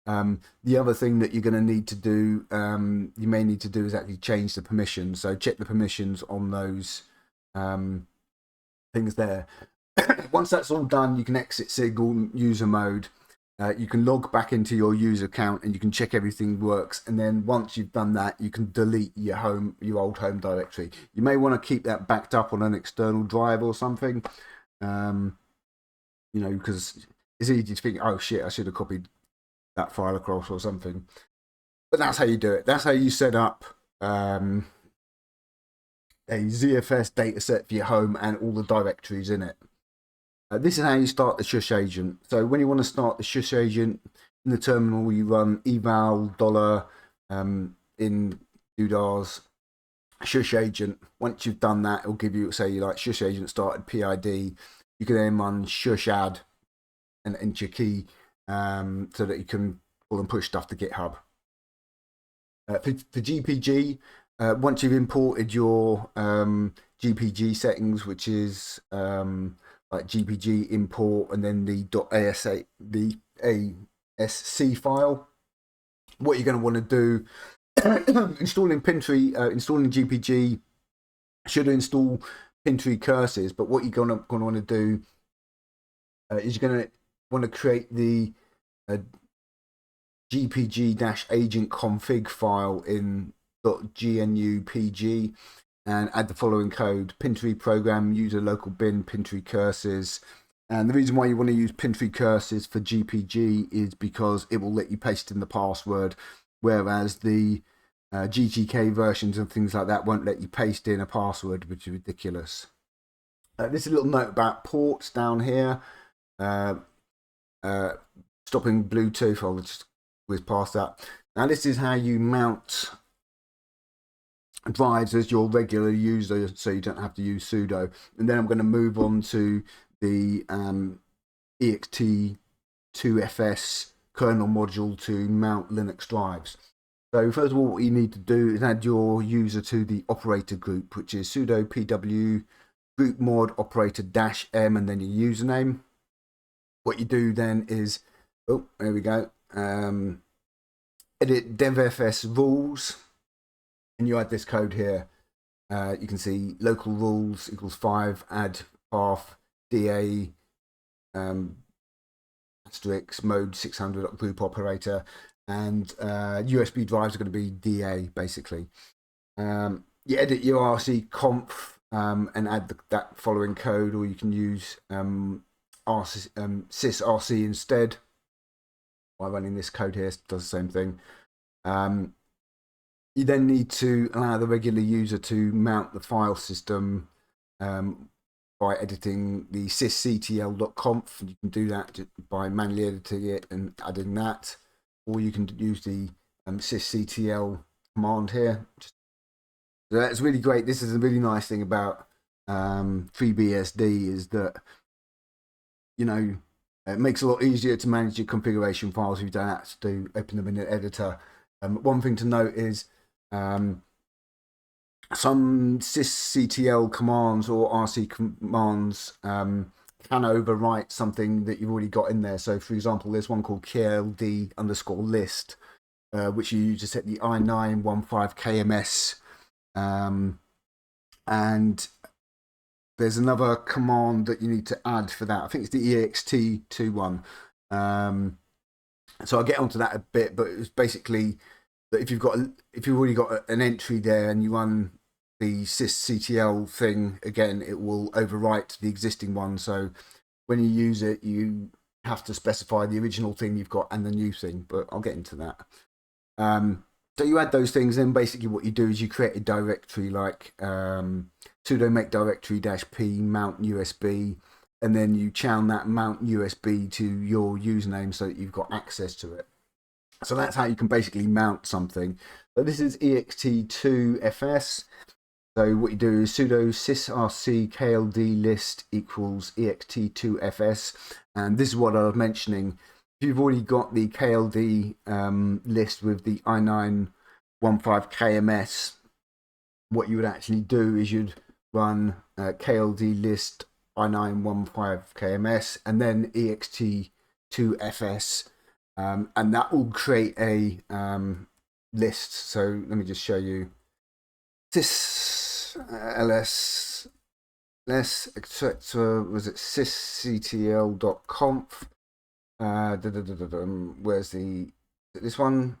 A: The other thing that you're going to need to do, you may need to do, is actually change the permissions. So check the permissions on those things there. Once that's all done, you can exit single user mode. You can log back into your user account and you can check everything works. And then once you've done that, you can delete your old home directory. You may want to keep that backed up on an external drive or something, because it's easy to think, oh shit, I should have copied that file across or something. But that's how you do it. That's how you set up a ZFS dataset for your home and all the directories in it. This is how you start the shush agent. So when you want to start the shush agent, in the terminal you run eval in $, shush agent. Once you've done that, it'll give you, say, like shush agent started PID. You can then run shush add and enter your key so that you can pull and push stuff to GitHub. For GPG, once you've imported your GPG settings, which is like GPG import and then the .asc file, what you're going to want to do, installing GPG should install Pintry curses, but what you're going to want to do is you're going to want to create the gpg-agent config file in .gnupg and add the following code: Pintry program user local bin Pintry curses. And the reason why you want to use Pintry curses for GPG is because it will let you paste in the password, whereas the GTK versions and things like that won't let you paste in a password, which is ridiculous. This is a little note about ports down here. Stopping Bluetooth, I'll just whiz past that. Now this is how you mount drives as your regular user, so you don't have to use sudo. And then I'm going to move on to the ext2fs kernel module to mount Linux drives. So first of all, what you need to do is add your user to the operator group, which is sudo pw group mod operator -m and then your username. What you do then is, oh, there we go, edit devfs rules, and you add this code here. You can see local rules equals 5, add path da asterisk mode 600 group operator, and USB drives are going to be DA basically. You edit your RC conf and add that following code, or you can use sysrc instead by running this code here. It does the same thing. You then need to allow the regular user to mount the file system by editing the sysctl.conf. You can do that by manually editing it and adding that, or you can use the sysctl command here. So that's really great. This is a really nice thing about Freebsd, is that, you know, it makes it a lot easier to manage your configuration files if you don't have to open them in an editor. One thing to note is some sysctl commands or rc commands can overwrite something that you've already got in there. So for example, there's one called kld_list, which you use to set the i915kms, and there's another command that you need to add for that. I think it's the ext2 one. So I'll get onto that a bit, but it's basically that if you've already got an entry there and you run the sysctl thing again, it will overwrite the existing one. So when you use it, you have to specify the original thing you've got and the new thing, but I'll get into that. So you add those things, then basically what you do is you create a directory like sudo make directory -p mount USB, and then you chown that mount USB to your username so that you've got access to it. So that's how you can basically mount something. So this is ext2fs. So what you do is sudo sysrc kld list equals ext2fs, and this is what I was mentioning. If you've already got the KLD list with the i915kms, what you would actually do is you'd run KLD list i915kms and then ext2fs, and that will create a list. So let me just show you. Sys ls etc. Was it sysctl.conf? Where's this one?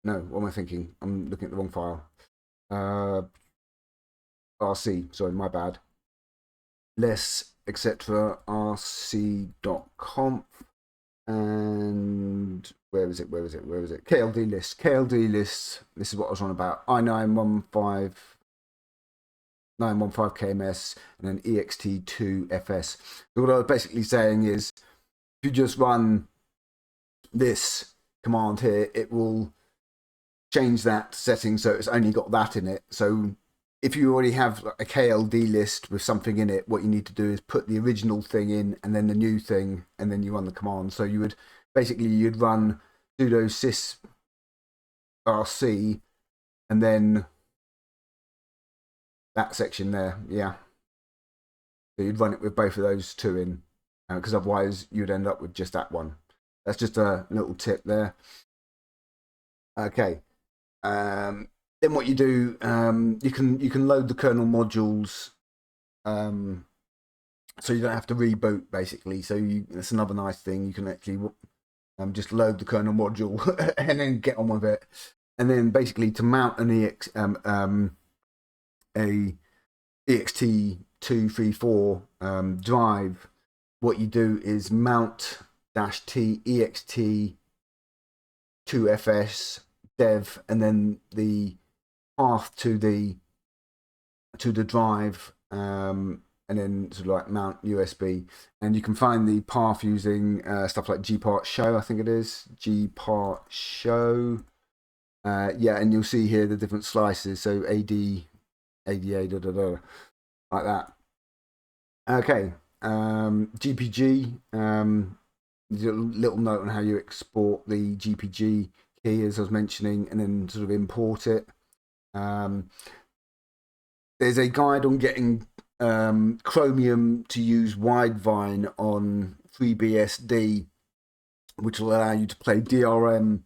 A: No, what am I thinking? I'm looking at the wrong file. RC, sorry, my bad. Less etc. rc.conf, and where is it? KLD list. This is what I was on about. i915kms and then ext2fs. So what I was basically saying is, if you just run this command here, it will change that setting so it's only got that in it. So if you already have a KLD list with something in it, what you need to do is put the original thing in and then the new thing, and then you run the command. So you would basically, you'd run sudo sysrc and then that section there, yeah. So you'd run it with both of those two in, because otherwise you'd end up with just that one. That's just a little tip there. Okay. Then what you do, you can load the kernel modules, so you don't have to reboot basically. So that's another nice thing. You can actually just load the kernel module and then get on with it. And then basically to mount an ext234 drive, what you do is mount -t ext2fs dev, and then the path to the drive, and then sort of like mount USB, and you can find the path using stuff like gpart show, I think it is gpart show, yeah, and you'll see here the different slices, so AD, ADA, like that. Okay, GPG, there's a little note on how you export the GPG key, as I was mentioning, and then sort of import it. There's a guide on getting Chromium to use Widevine on Freebsd, which will allow you to play DRM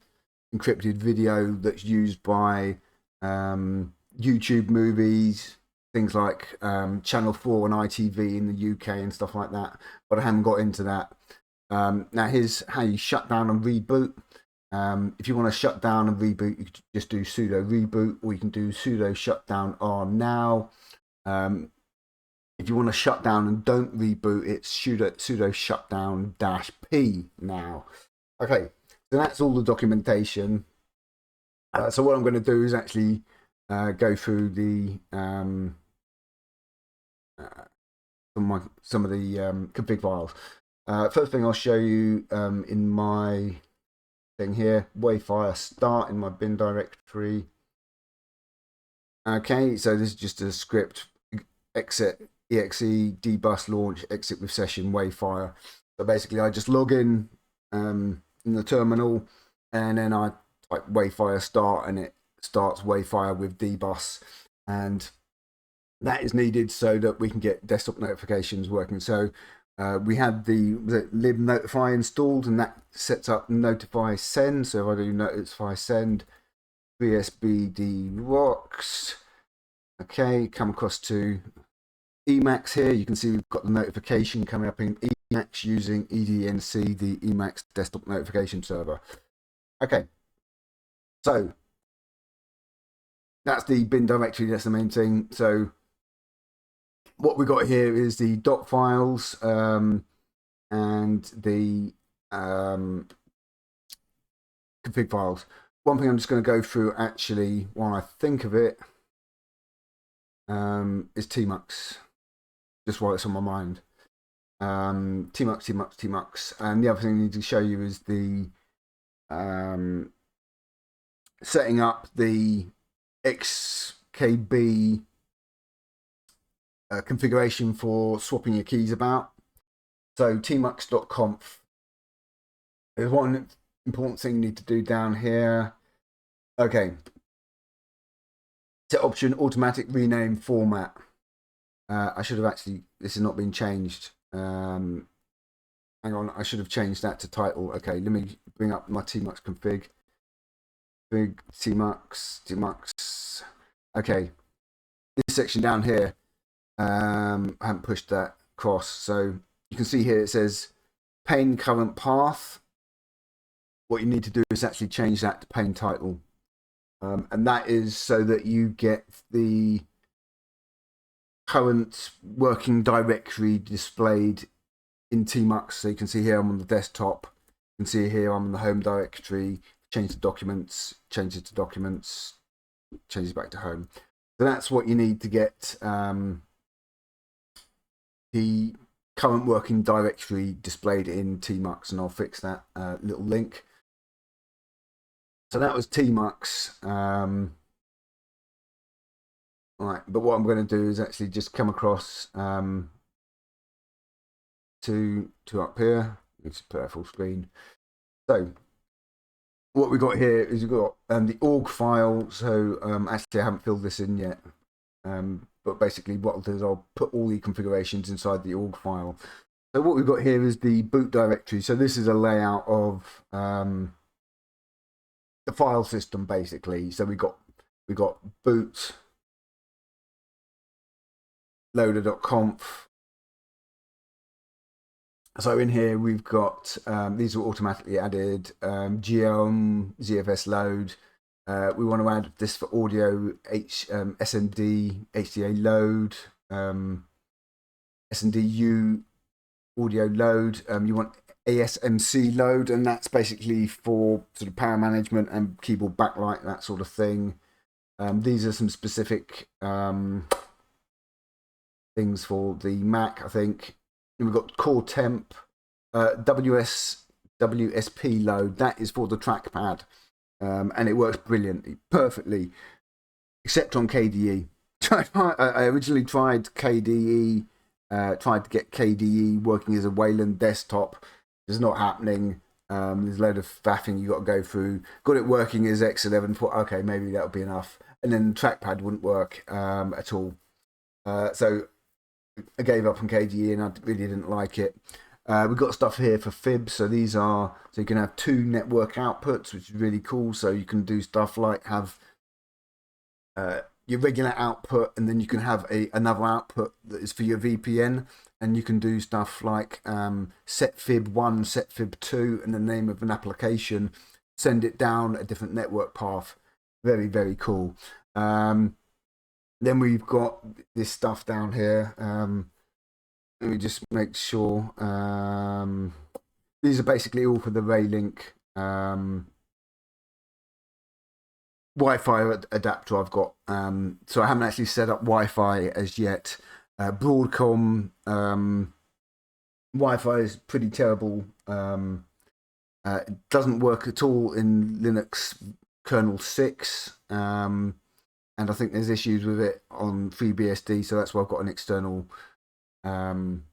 A: encrypted video that's used by YouTube movies, things like Channel 4 and ITV in the UK and stuff like that, but I haven't got into that. Now here's how you shut down and reboot. If you want to shut down and reboot, you can just do sudo reboot, or you can do sudo shutdown on now. If you want to shut down and don't reboot, it's sudo shutdown -p now. Okay, so that's all the documentation. So what I'm going to do is actually go through the some of the config files. First thing I'll show you in my thing here, Wayfire start in my bin directory. Okay, so this is just a script, exit exe dbus launch exit with session Wayfire. So basically I just log in the terminal, and then I type Wayfire start, and it starts Wayfire with dbus. and that is needed so that we can get desktop notifications working. So we had the lib notify installed, and that sets up notify send. So if I do notify send, Freebsd rocks. Okay, come across to Emacs here. You can see we've got the notification coming up in Emacs using EDNC, the Emacs desktop notification server. Okay, so that's the bin directory. That's the main thing. So what we got here is the doc files and the config files. One thing I'm just going to go through actually while I think of it is tmux, just while it's on my mind. Tmux. And the other thing I need to show you is the setting up the XKB configuration for swapping your keys about. So tmux.conf. There's one important thing you need to do down here. Okay. Set option automatic rename format. I should have actually, this has not been changed. Hang on, I should have changed that to title. Okay, let me bring up my tmux config. Big tmux. Okay, this section down here, I haven't pushed that across. So you can see here it says pane current path. What you need to do is actually change that to pane title. And that is so that you get the current working directory displayed in tmux. So you can see here I'm on the desktop. You can see here I'm in the home directory. Change the documents, change it to documents, change it back to home. So that's what you need to get the current working directory displayed in tmux, and I'll fix that little link. So that was tmux. Right, but what I'm going to do is actually just come across to up here. Let's put that full screen. So what we got here is we've got the org file. So actually I haven't filled this in yet, but basically what I'll do is I'll put all the configurations inside the org file. So what we've got here is the boot directory. So this is a layout of the file system basically. So we got boot loader.conf. So in here we've got these are automatically added, geom, ZFS load. We want to add this for audio, SND, HDA load, SNDU audio load. You want ASMC load, and that's basically for sort of power management and keyboard backlight, that sort of thing. These are some specific things for the Mac, I think. And we've got core temp, WSP load. That is for the trackpad, and it works brilliantly, perfectly, except on KDE. I originally tried KDE, tried to get KDE working as a Wayland Desktop. It's not happening. There's a load of faffing you got to go through. Got it working as X11. Thought, okay, maybe that'll be enough. And then the trackpad wouldn't work at all. So I gave up on KDE, and I really didn't like it. We've got stuff here for fibs. So these are, so you can have two network outputs, which is really cool. So you can do stuff like have your regular output, and then you can have another output that is for your VPN, and you can do stuff like set fib1, set fib2, and the name of an application, send it down a different network path. Very, very cool. Then we've got this stuff down here. Let me just make sure. These are basically all for the Raylink Wi-Fi adapter I've got. So I haven't actually set up Wi-Fi as yet. Broadcom Wi-Fi is pretty terrible. It doesn't work at all in Linux kernel 6. And I think there's issues with it on FreeBSD, so that's why I've got an external dongle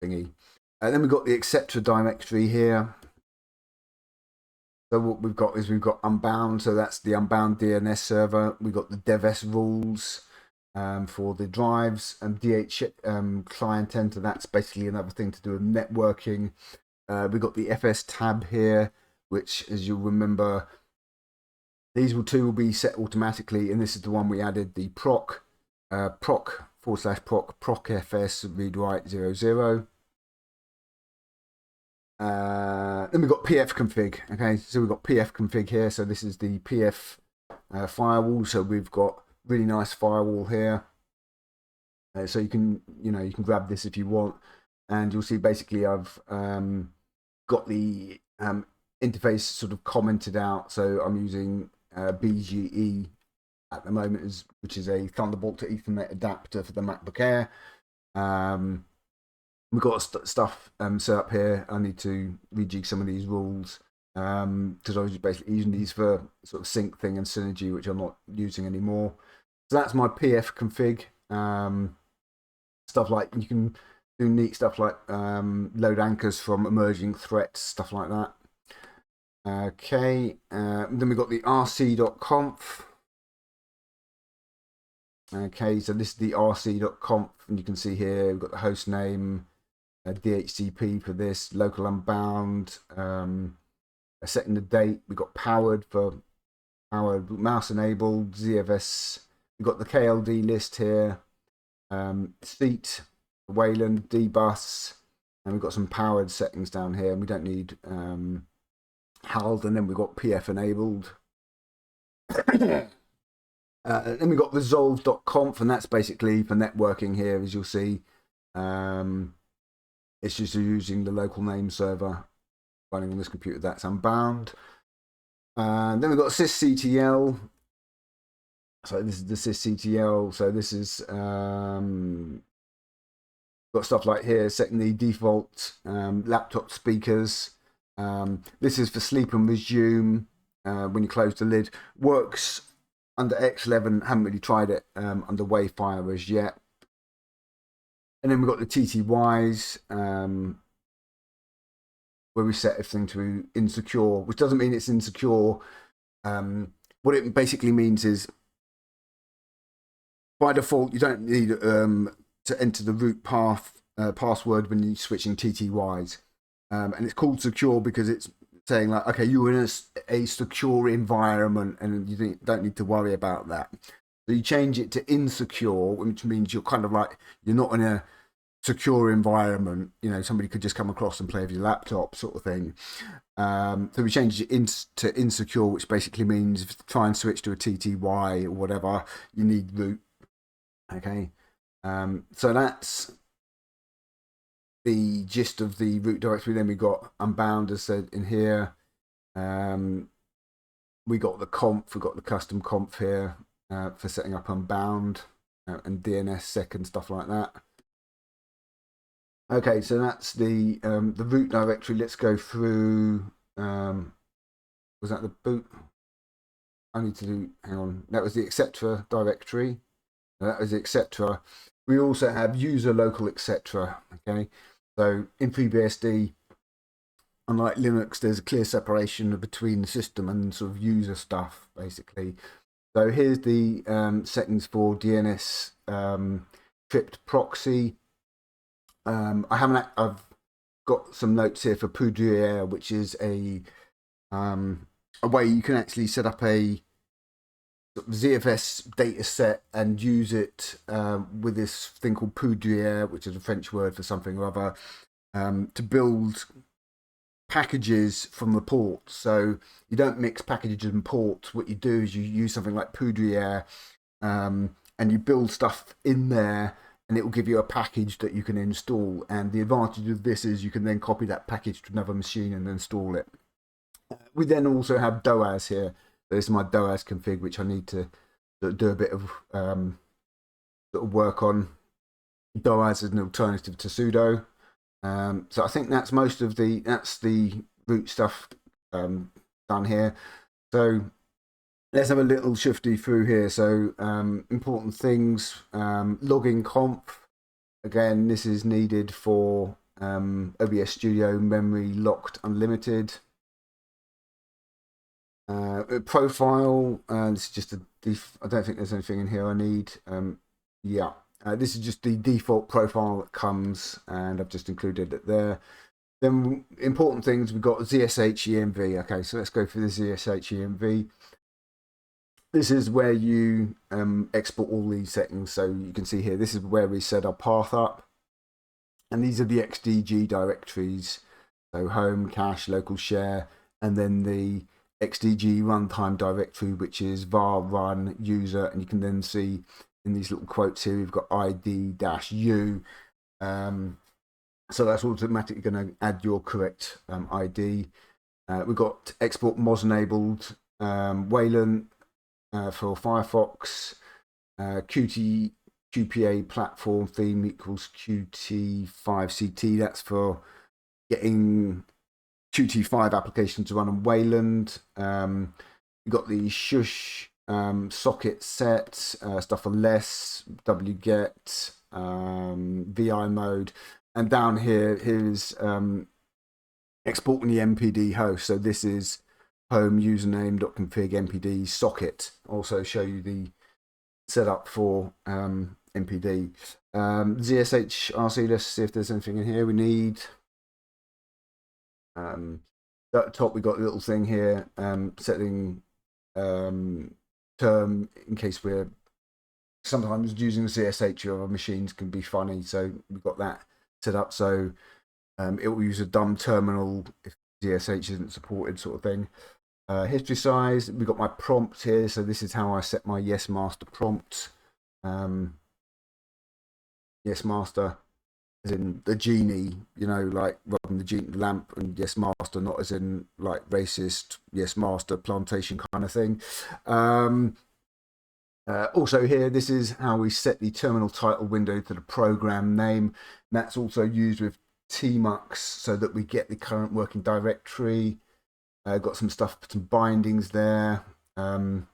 A: thingy. And then we've got the etc directory here. So what we've got is we've got unbound, so that's the unbound DNS server. We've got the devs rules for the drives, and DH client enter. That's basically another thing to do with networking. We've got the FS tab here, which, as you'll remember, these two will be set automatically, and this is the one we added, the proc /proc fs read write 00. Then we've got pf config. Okay, so we've got pf config here. So this is the pf firewall. So we've got really nice firewall here. So you can grab this if you want, and you'll see basically I've got the interface sort of commented out. So I'm using BGE at the moment, which is a Thunderbolt to Ethernet adapter for the MacBook Air. We've got stuff set up here. I need to rejig some of these rules because I was basically using these for sort of sync thing and synergy, which I'm not using anymore. So that's my pf config. Stuff like you can do neat stuff like load anchors from emerging threats, stuff like that. Okay, then we've got the rc.conf. Okay, so this is the rc.conf, and you can see here we've got the host name, DHCP for this, local unbound, setting the date. We've got powered for powered, mouse enabled, ZFS. We've got the KLD list here, seat, Wayland, dbus, and we've got some powered settings down here, and we don't need HALD, and then we've got PF enabled. Then we've got resolve.conf, and that's basically for networking here, as you'll see. It's just using the local name server running on this computer. That's unbound. Then we've got sysctl. So this is the sysctl. So this is got stuff like here, setting the default laptop speakers. This is for sleep and resume when you close the lid. Works under X11. Haven't really tried it under Wayfire as yet. And then we've got the TTYs, where we set everything to insecure, which doesn't mean it's insecure. What it basically means is, by default, you don't need to enter the root path password when you're switching TTYs. And it's called secure because it's saying like, okay, you're in a secure environment and you don't need to worry about that. So you change it to insecure, which means you're kind of like, you're not in a secure environment. You know, somebody could just come across and play with your laptop sort of thing. So we changed it to insecure, which basically means if you try and switch to a TTY or whatever, you need root. Okay. So that's the gist of the root directory. Then we got unbound, as said in here. We got the conf, we got the custom conf here for setting up unbound and dnssec and stuff like that. Okay, so that's the root directory. Let's go through. Was that the boot? I need to do. Hang on. That was the etc directory. That was the etc. We also have user local etc. Okay, so in FreeBSD, unlike Linux, there's a clear separation between the system and sort of user stuff, basically. So here's the settings for DNS crypt proxy. I've got some notes here for Poudriere, which is a way you can actually set up a ZFS data set and use it with this thing called Poudriere, which is a French word for something or other, to build packages from the ports. So you don't mix packages and ports. What you do is you use something like Poudriere and you build stuff in there, and it will give you a package that you can install. And the advantage of this is you can then copy that package to another machine and install it. We then also have DOAS here. This is my DOAS config, which I need to do a bit of sort of work on. DOAS is an alternative to sudo. So I think that's most of the root stuff done here. So let's have a little shifty through here. So important things, logging conf. Again, this is needed for OBS Studio memory locked unlimited. Profile, this is just a I don't think there's anything in here I need. Yeah, this is just the default profile that comes, and I've just included it there. Then important things, we've got ZSH env. Okay, so let's go for the ZSH env. This is where you export all these settings. So you can see here, this is where we set our path up. And these are the XDG directories. So home, cache, local share, and then the XDG runtime directory, which is var run user. And you can then see in these little quotes here, we've got ID-U. So that's automatically going to add your correct ID. We've got export MOS enabled, Wayland for Firefox, QPA platform theme equals Qt5CT. That's for getting Qt5 applications to run on Wayland. We've got the shush socket set, stuff for less, wget, VI mode. And down here's exporting the MPD host. So this is home username.config MPD socket. Also show you the setup for MPD. ZSH RC, let's see if there's anything in here we need. At the top, we've got a little thing here, setting term in case we're sometimes using the ZSH of our machines can be funny. So we've got that set up. So it will use a dumb terminal if ZSH isn't supported, sort of thing. History size, we've got my prompt here. So this is how I set my yes master prompt. Yes master as in the genie, you know, like rubbing the genie lamp, and yes master, not as in like racist yes master plantation kind of thing. Also here, this is how we set the terminal title window to the program name. That's also used with tmux so that we get the current working directory. Got some stuff, some bindings there. We've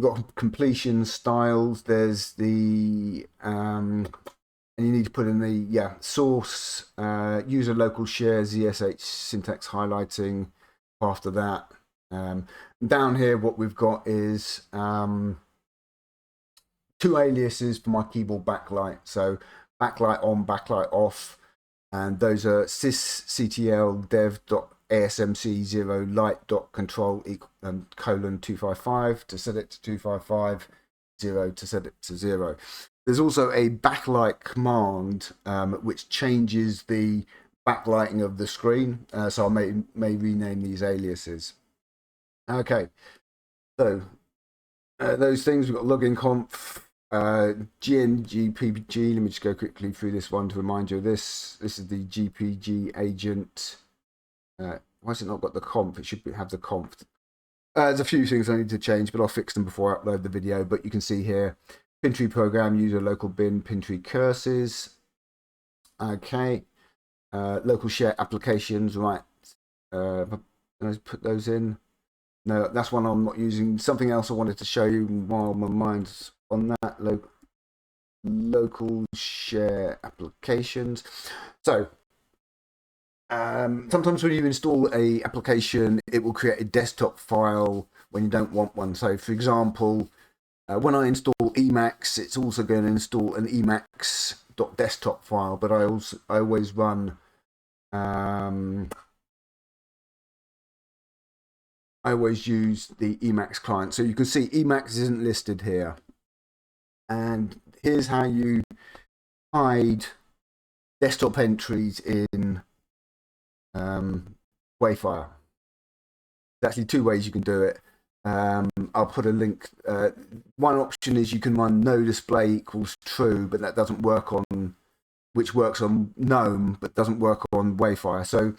A: got completion styles. There's the and you need to put in the source, user local share, ZSH syntax highlighting. After that, down here, what we've got is 2 aliases for my keyboard backlight. So backlight on, backlight off, and those are sysctl dev.asmc0 light.control colon 255 to set it to 255, 0 to set it to 0. There's also a backlight command which changes the backlighting of the screen. So I may rename these aliases. Okay, so those things, we've got login conf, gngpg. Let me just go quickly through this one to remind you of this. This is the GPG agent. Why has it not got the conf? It should have the conf. There's a few things I need to change, but I'll fix them before I upload the video. But you can see here, Pintree program, user local bin, Pintree curses. Okay. Local share applications, right. Let's put those in. No, that's one I'm not using. Something else I wanted to show you while my mind's on that. Local share applications. So sometimes when you install a application, it will create a desktop file when you don't want one. So for example, when I install Emacs, it's also going to install an emacs.desktop file, but I always run I always use the Emacs client. So you can see Emacs isn't listed here. And here's how you hide desktop entries in Wayfire. There's actually 2 ways you can do it. I'll put a link. One option is you can run no display equals true, but that doesn't work on, which works on GNOME, but doesn't work on Wayfire. So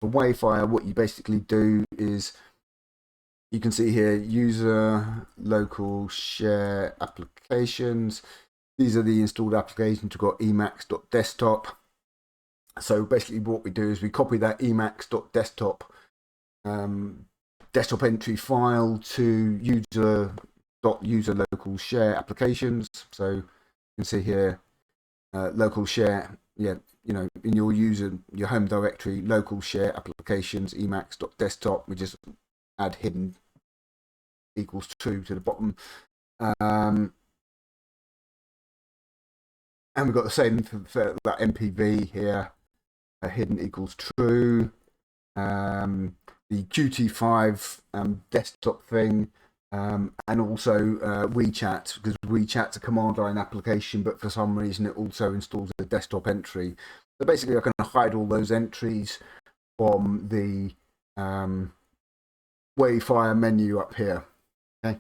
A: for Wayfire, what you basically do is, you can see here, user local share applications. These are the installed applications. We've got emacs.desktop. So basically what we do is we copy that emacs.desktop desktop entry file to user local share applications. So you can see here, local share, in your home directory, local share applications, emacs.desktop. We just add hidden equals true to the bottom. And we've got the same for that MPV here, hidden equals true. The Qt5 desktop thing, and also WeChat, because WeChat's a command line application, but for some reason it also installs a desktop entry. So basically I can hide all those entries from the Wayfire menu up here. Okay,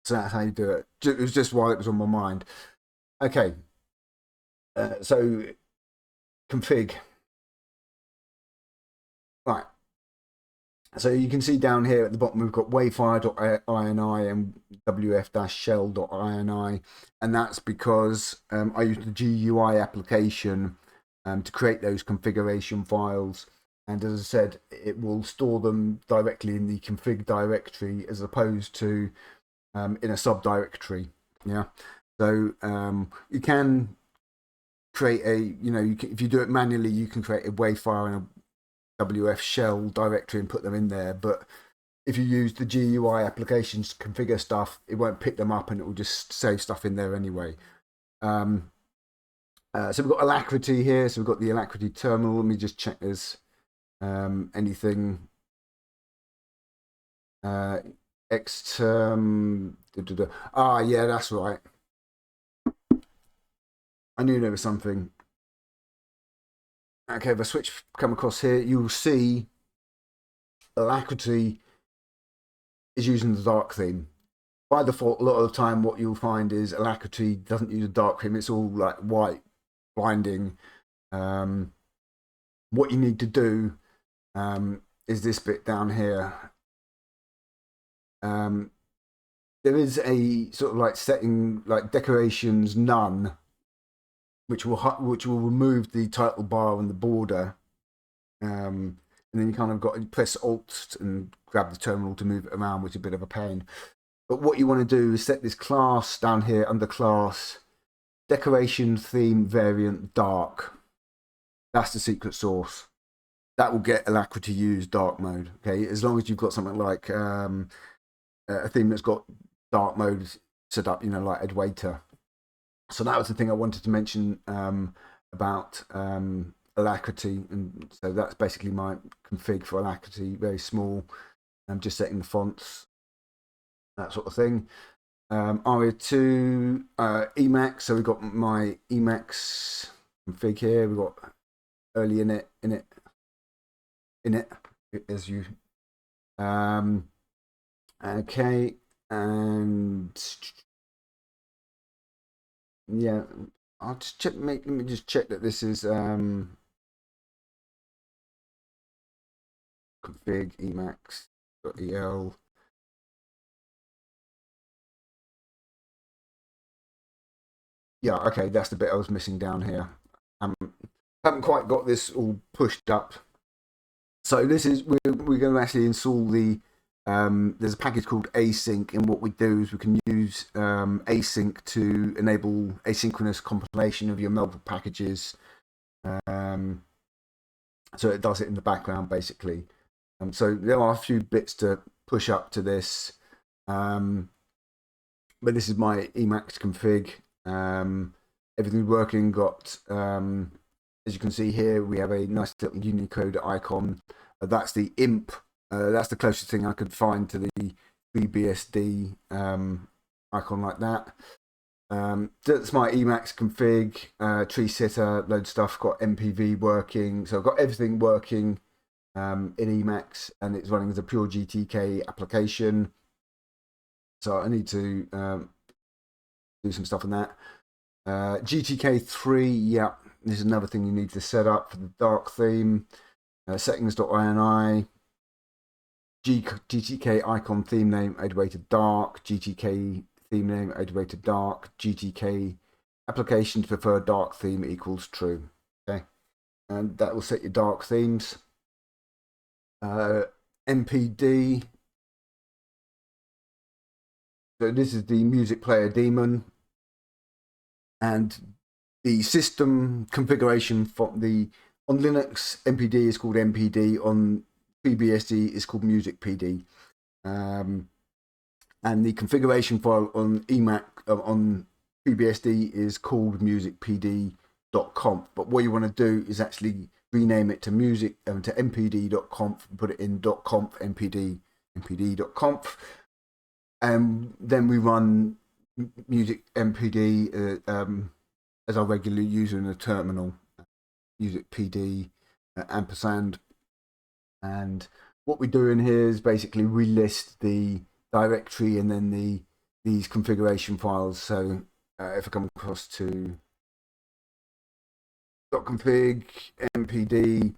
A: so that's how you do it. It was just while it was on my mind. Okay, so config. Right. So you can see down here at the bottom we've got wayfire.ini and wf-shell.ini, and that's because I use the GUI application to create those configuration files, and as I said, it will store them directly in the config directory as opposed to in a subdirectory. Yeah, so you can create a, if you do it manually, you can create a Wayfire and a WF shell directory and put them in there, but if you use the GUI applications to configure stuff, it won't pick them up and it will just save stuff in there anyway. So we've got alacritty here, so we've got the alacritty terminal. Let me just check there's anything xterm. Yeah, that's right, I knew there was something. Okay, if I come across here, you'll see alacritty is using the dark theme. By default, a lot of the time what you'll find is alacritty doesn't use a dark theme, it's all like white, blinding. What you need to do is this bit down here. There is a sort of like setting, like decorations none, which will remove the title bar and the border, and then you kind of got to press Alt and grab the terminal to move it around, which is a bit of a pain. But what you want to do is set this class down here under class decoration theme variant dark. That's the secret source. That will get alacritty use dark mode. Okay, as long as you've got something like a theme that's got dark mode set up, like Edwaiter. So that was the thing I wanted to mention about alacritty, and so that's basically my config for alacritty. Very small. I'm just setting the fonts, that sort of thing. ARIA2 emacs. So we've got my emacs config here. We've got early init as you. Okay, and yeah, I'll just check. Let me just check that this is config emacs.el. Yeah, okay, that's the bit I was missing down here. Haven't quite got this all pushed up. So this is we're going to actually install the. There's a package called async, and what we do is we can use async to enable asynchronous compilation of your Melbourne packages. So it does it in the background, basically. So there are a few bits to push up to this, but this is my Emacs config. Everything's working. Got as you can see here, we have a nice little Unicode icon. That's the imp. That's the closest thing I could find to the Freebsd icon like that. That's my Emacs config, tree sitter, load of stuff. Got MPV working, so I've got everything working in Emacs, and it's running as a pure GTK application. So I need to do some stuff on that. GTK3, yeah, this is another thing you need to set up for the dark theme. Settings.ini. GTK icon theme name Edwaiter dark, GTK theme name Edwaiter dark, GTK application to prefer dark theme equals true. Okay, and that will set your dark themes. MPD. So this is the music player daemon, and the system configuration for the on Linux MPD is called MPD, on FreeBSD is called Music PD. And the configuration file on emac on Freebsd is called musicpd.conf. But what you want to do is actually rename it to music to mpd.conf and put it in .conf mpd.conf, and then we run music mpd as our regular user in the terminal, music pd ampersand. And what we do in here is basically we list the directory and then these configuration files. So if I come across to .config mpd,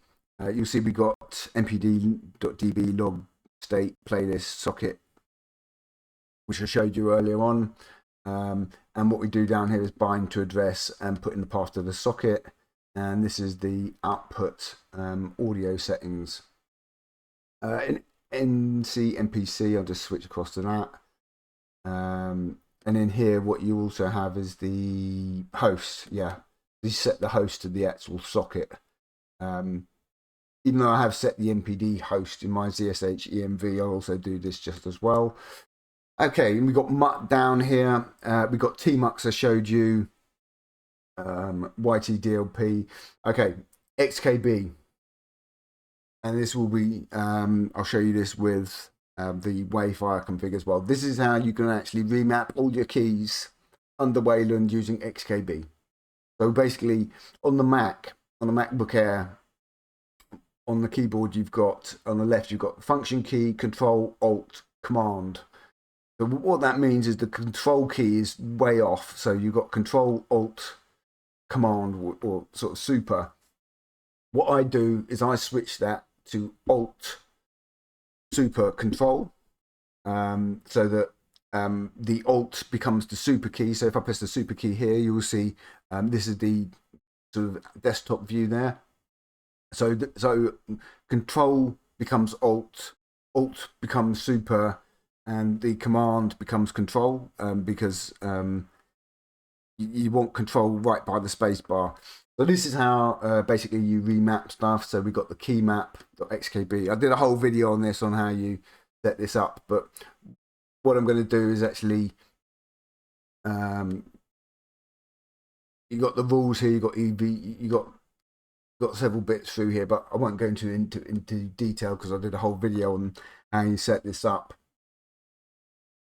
A: you'll see we got mpd.db log state playlist socket, which I showed you earlier on. And what we do down here is bind to address and put in the path to the socket. And this is the output audio settings. In NC MPC, I'll just switch across to that. And in here, what you also have is the host. Yeah, you set the host to the actual socket. Even though I have set the MPD host in my ZSH EMV, I'll also do this just as well. Okay, and we got MUT down here. We got tmux I showed you. YTDLP. Okay, XKB. And this will be, I'll show you this with the Wayfire config as well. This is how you can actually remap all your keys under Wayland using XKB. So basically, on the Mac, on the MacBook Air, on the keyboard you've got, on the left you've got function key, Control, Alt, Command. So what that means is the Control key is way off. So you've got Control, Alt, Command, or sort of Super. What I do is I switch that to Alt, Super, Control, so that the Alt becomes the Super key. So if I press the Super key here, you will see this is the sort of desktop view there. So Control becomes Alt, Alt becomes Super, and the Command becomes Control, because you want Control right by the space bar. So this is how basically you remap stuff. So we got the keymap.xkb. I did a whole video on this, on how you set this up. But what I'm going to do is actually, you got the rules here. You got EV. You got several bits through here, but I won't go into detail because I did a whole video on how you set this up.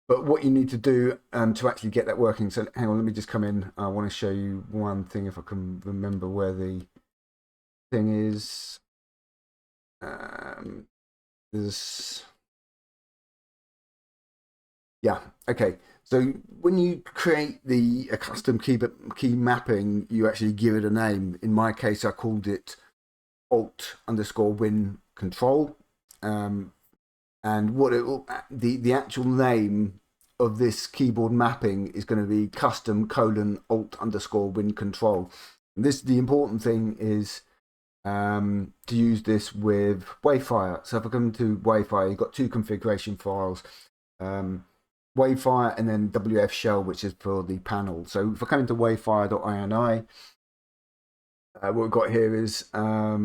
A: But what you need to do to actually get that working, so hang on, let me just come in. I want to show you one thing, if I can remember where the thing is. Yeah, okay. So when you create a custom key mapping, you actually give it a name. In my case, I called it Alt_Win Control. And what it will, the actual name of this keyboard mapping is going to be custom::Alt_Win Control. And the important thing is to use this with Wayfire. So if I come to Wayfire, you've got two configuration files, Wayfire and then WF shell, which is for the panel. So if I come into wayfire.ini, what we've got here is a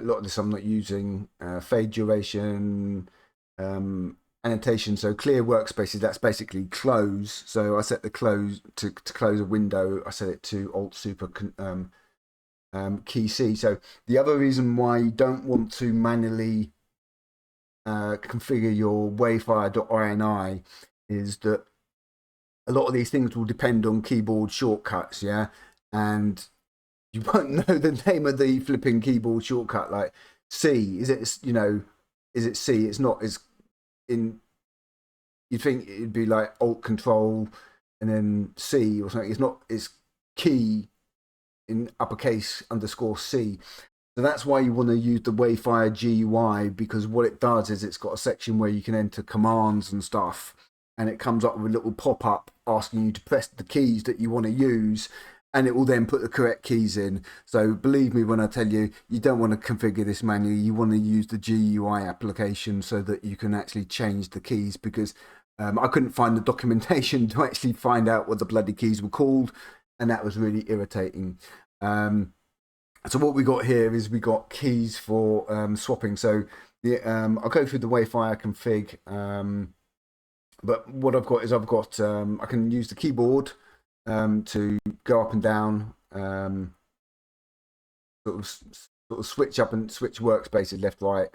A: lot of this I'm not using, fade duration, annotation. So clear workspaces, that's basically close. So I set the close to close a window, I set it to Alt Super key C. So the other reason why you don't want to manually configure your wayfire.ini is that a lot of these things will depend on keyboard shortcuts, yeah, and you won't know the name of the flipping keyboard shortcut. Like C, is it C? It's not. It's in. You'd think it'd be like Alt Control and then C or something. It's not. It's key in uppercase _C. So that's why you want to use the Wayfire GUI, because what it does is it's got a section where you can enter commands and stuff, and it comes up with a little pop-up asking you to press the keys that you want to use, and it will then put the correct keys in. So believe me when I tell you, you don't want to configure this manually. You want to use the GUI application so that you can actually change the keys, because I couldn't find the documentation to actually find out what the bloody keys were called, and that was really irritating. So what we got here is we got keys for swapping. So I'll go through the Wayfire config. But what I've got is I can use the keyboard to go up and down, sort of switch up and switch workspaces left, right,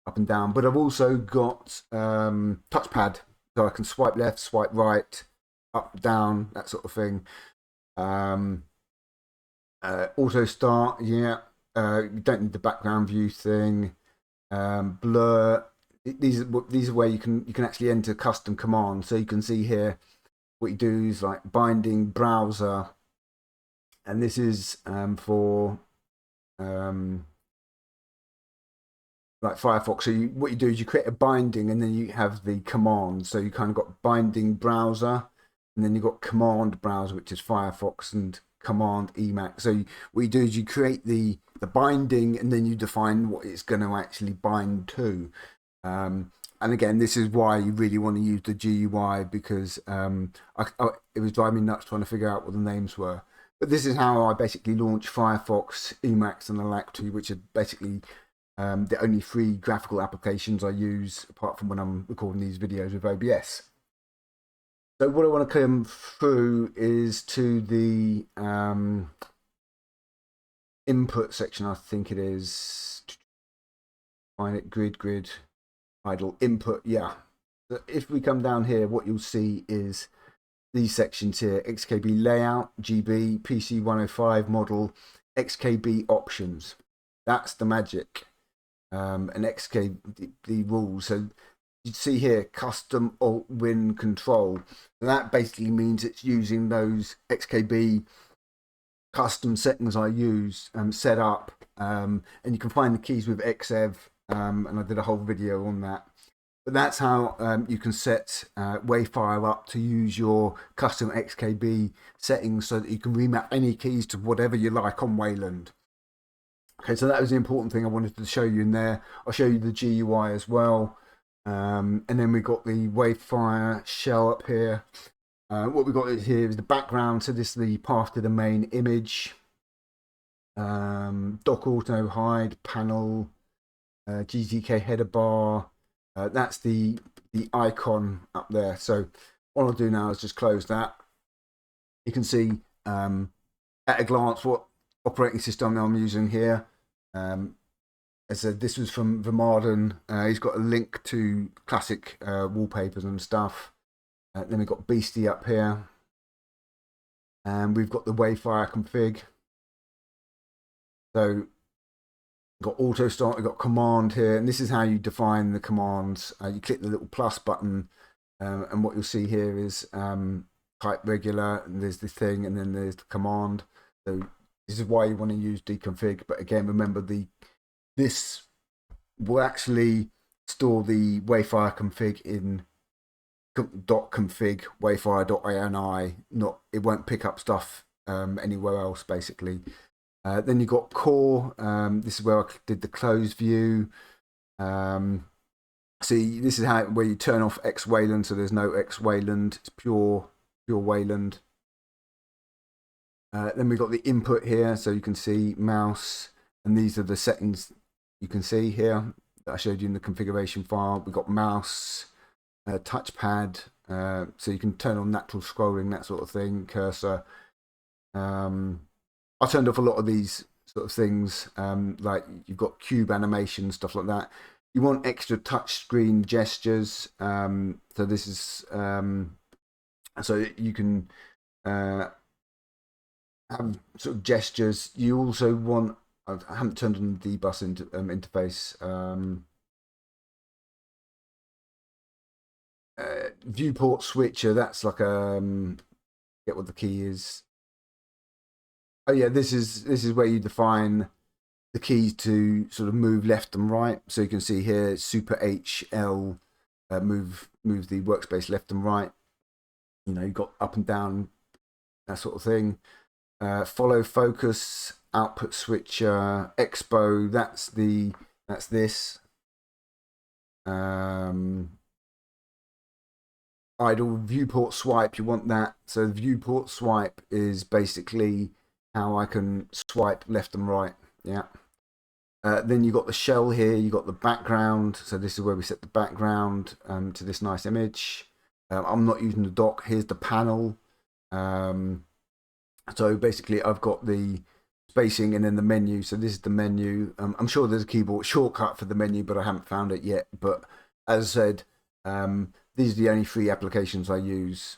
A: up and down. But I've also got touchpad, so I can swipe left, swipe right, up, down, that sort of thing. Auto start, yeah. You don't need the background view thing. Blur. These are where you can actually enter custom commands. So you can see here what you do is like binding browser, and this is for like Firefox. So what you do is you create a binding, and then you have the command. So you kind of got binding browser, and then you've got command browser, which is Firefox, and command emacs. So what you do is you create the binding, and then you define what it's going to actually bind to. And again, this is why you really want to use the GUI, because it was driving me nuts trying to figure out what the names were. But this is how I basically launch Firefox, Emacs, and alacritty, which are basically the only 3 graphical applications I use, apart from when I'm recording these videos with OBS. So what I want to come through is to the input section, I think it is. Find it, grid, idle, input, yeah. So if we come down here, what you'll see is these sections here: XKB layout, GB, PC 105 model, XKB options. That's the magic. And XKB rules. So you see here, custom alt win control. So that basically means it's using those XKB custom settings I use set up, and you can find the keys with XEV, and I did a whole video on that. But that's how you can set Wayfire up to use your custom XKB settings, so that you can remap any keys to whatever you like on Wayland. Okay, so that was the important thing I wanted to show you in there. I'll show you the GUI as well. And then we've got the Wayfire shell up here. What we've got here is the background. So this is the path to the main image. Dock auto hide panel, GTK header bar. That's the icon up there. So what I'll do now is just close that. You can see at a glance what operating system I'm using here. As I said, this was from Vermarden. He's got a link to classic wallpapers and stuff. Then we've got Beastie up here, and we've got the Wayfire config. So we've got auto start, we've got command here, and this is how you define the commands. You click the little plus button, and what you'll see here is type regular, and there's the thing, and then there's the command. So this is why you want to use deconfig. But again, remember this will actually store the Wayfire config in .config wayfire.ini. It won't pick up stuff anywhere else, basically. Then you've got core. This is where I did the closed view. See, this is where you turn off XWayland, so there's no XWayland. It's pure Wayland. Then we've got the input here, so you can see mouse, and these are the settings you can see here that I showed you in the configuration file. We've got mouse, touchpad, so you can turn on natural scrolling, that sort of thing, cursor. I turned off a lot of these sort of things, like you've got cube animation, stuff like that. You want extra touch screen gestures, so this is so you can have sort of gestures. You also want, I haven't turned on the dbus interface. Viewport switcher, that's like get what the key is. Oh yeah, this is where you define the keys to sort of move left and right. So you can see here, Super HL, move the workspace left and right. You know, you've got up and down, that sort of thing. Follow focus, output switcher, expo. That's this. Idle viewport swipe. You want that. So the viewport swipe is basically how I can swipe left and right. Yeah. Then you've got the shell here, you've got the background. So this is where we set the background to this nice image. I'm not using the dock. Here's the panel. So basically I've got the spacing and then the menu. So this is the menu. I'm sure there's a keyboard shortcut for the menu, but I haven't found it yet. But as I said, these are the only 3 applications I use: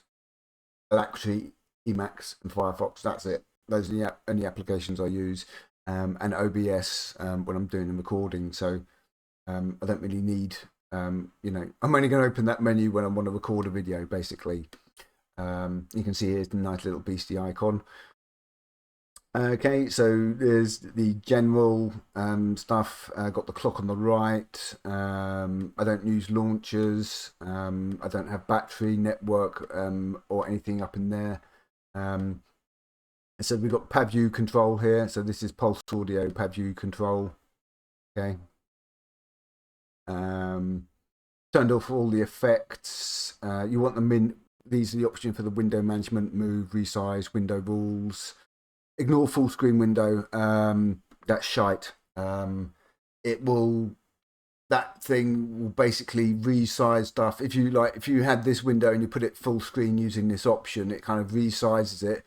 A: Alacritty, Emacs, and Firefox. That's it. Those are the only applications I use, and OBS when I'm doing the recording. So I don't really need, I'm only going to open that menu when I want to record a video, basically. You can see here's the nice little beastie icon. Okay, so there's the general stuff. Got the clock on the right. I don't use launchers. I don't have battery, network, or anything up in there. So we've got PAView control here. So this is pulse audio PAView control. Okay. Turned off all the effects. You want them in. These are the options for the window management: move, resize, window rules. Ignore full screen window. That's shite. That thing will basically resize stuff. If you had this window and you put it full screen using this option, it kind of resizes it,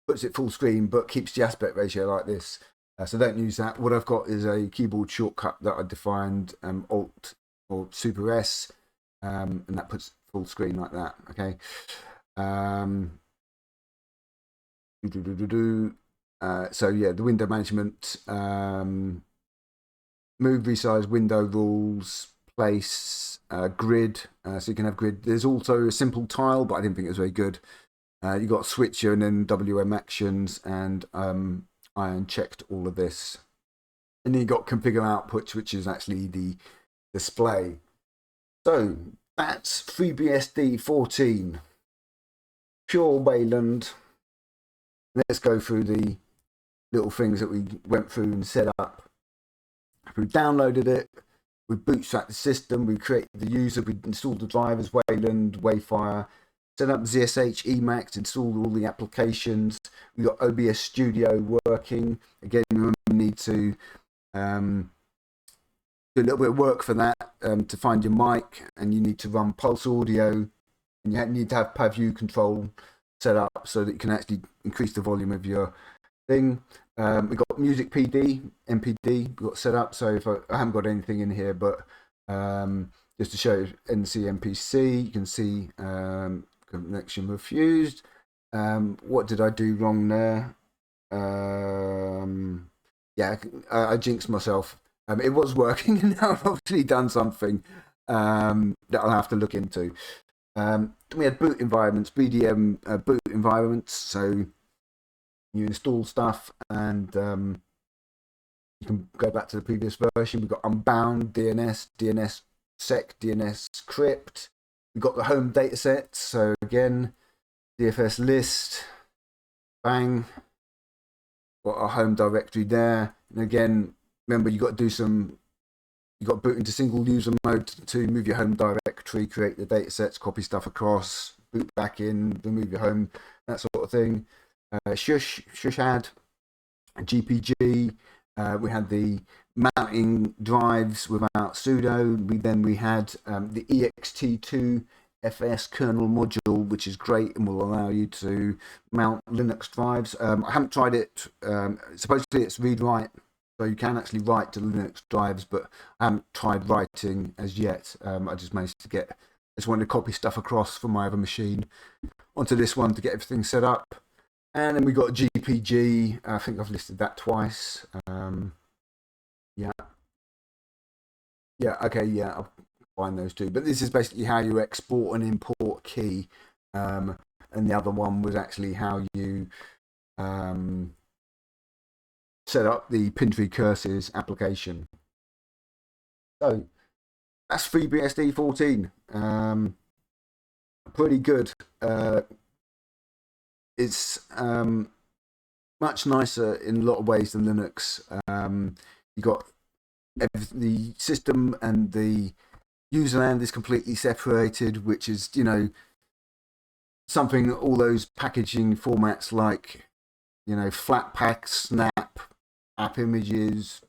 A: puts it full screen, but keeps the aspect ratio like this. So don't use that. What I've got is a keyboard shortcut that I defined, Alt or Super S, and that puts full screen like that. Okay. So yeah, the window management, move, resize, window rules, place, grid. So you can have grid. There's also a simple tile, but I didn't think it was very good. You got switcher and then WM actions, and I unchecked all of this. And then you got configure outputs, which is actually the display. So that's FreeBSD 14. Pure Wayland. Let's go through the little things that we went through and set up. We downloaded it, we bootstrapped the system, we created the user, we installed the drivers, Wayland, Wayfire, set up ZSH, Emacs, installed all the applications. We got OBS Studio working. Again, you need to do a little bit of work for that to find your mic, and you need to run pulse audio, and you need to have PAView control set up so that you can actually increase the volume of your thing. We got music PD, MPD, we got set up. So if I haven't got anything in here, but just to show NCMPC, you can see connection refused. What did I do wrong there? Yeah, I jinxed myself. It was working, and now I've obviously done something that I'll have to look into. We had boot environments, beadm boot environments. So you install stuff, and you can go back to the previous version. We've got unbound, DNS, dnssec, dnScrypt. We've got the home datasets. So again, DFS list, bang, got our home directory there. And again, remember, you've got to do you've got to boot into single user mode to move your home directory, create the datasets, copy stuff across, boot back in, remove your home, that sort of thing. Shushad, GPG. We had the mounting drives without sudo. We had the ext2 FS kernel module, which is great and will allow you to mount Linux drives. I haven't tried it. Supposedly it's read-write, so you can actually write to Linux drives, but I haven't tried writing as yet. I just managed to just wanted to copy stuff across from my other machine onto this one to get everything set up. And then we got GPG. I think I've listed that twice. I'll find those two. But this is basically how you export and import key. And the other one was actually how you set up the pin-tree curses application. So that's FreeBSD 14. Pretty good. It's much nicer in a lot of ways than Linux. You got the system and the user land is completely separated, which is, something all those packaging formats like, Flatpak, Snap, App Images,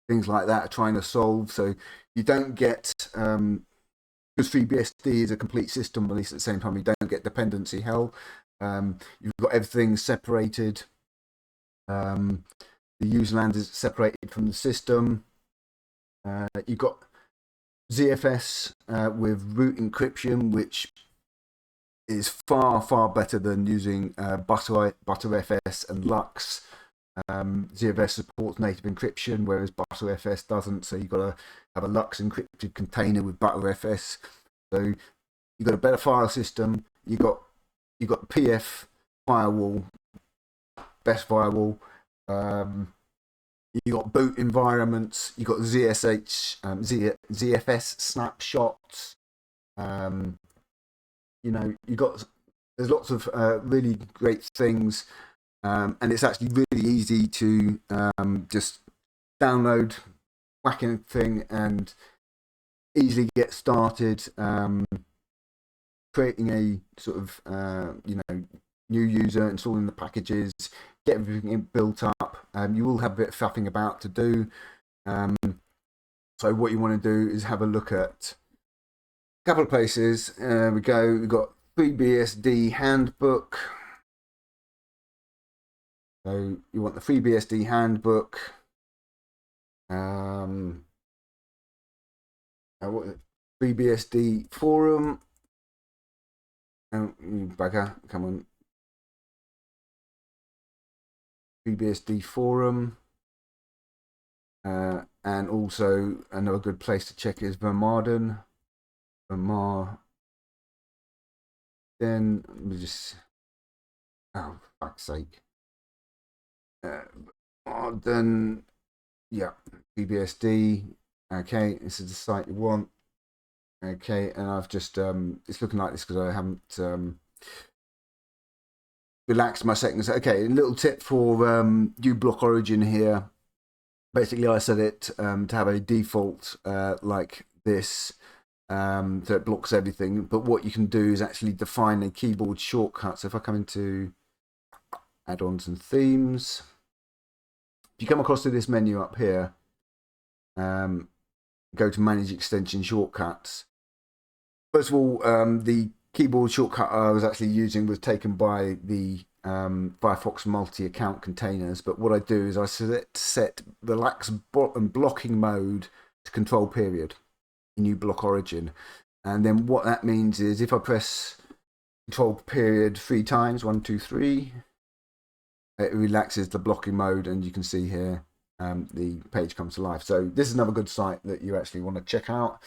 A: things like that are trying to solve. So you don't get, because FreeBSD is a complete system release at the same time, you don't get dependency hell. You've got everything separated. The user land is separated from the system. You've got ZFS with root encryption, which is far better than using Btrfs and Lux. ZFS supports native encryption, whereas Btrfs doesn't. So you've got to have a Lux encrypted container with Btrfs. So you've got a better file system. You've got PF firewall, best firewall. You got boot environments. You got ZFS snapshots. There's lots of really great things, and it's actually really easy to just download, whack in a thing, and easily get started creating a sort of new user, installing the packages, get everything built up. You will have a bit of faffing about to do. So what you want to do is have a look at a couple of places. We've got FreeBSD handbook. So you want the FreeBSD handbook. FreeBSD forum. Bugger, come on. FreeBSD forum. And also another good place to check is Vermarden. Then we just, oh fuck's sake. Then yeah, FreeBSD. Okay, this is the site you want. Okay, and I've just it's looking like this because I haven't relaxed my settings. Okay, a little tip for uBlock Origin here. Basically, I set it to have a default like this, so it blocks everything. But what you can do is actually define a keyboard shortcut. So if I come into add-ons and themes, if you come across to this menu up here, go to manage extension shortcuts. First of all, the keyboard shortcut I was actually using was taken by the Firefox multi-account containers, but what I do is I set relax and blocking mode to control period in uBlock Origin, and then what that means is if I press control period 3 times, 1, 2, 3, it relaxes the blocking mode, and you can see here the page comes to life. So this is another good site that you actually want to check out,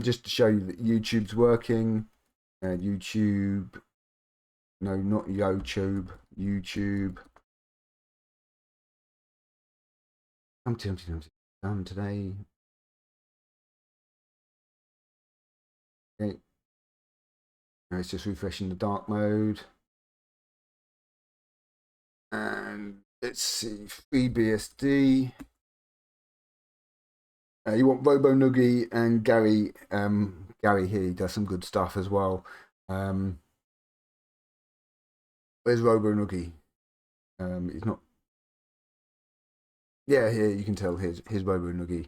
A: just to show you that YouTube's working. YouTube. No, not YouTube. YouTube. Done today. Okay. Now it's just refreshing the dark mode. And let's see, FreeBSD. You want RoboNoogie and Gary. Gary here, he does some good stuff as well. Where's RoboNoogie? He's not. Yeah, here you can tell. Here's RoboNoogie.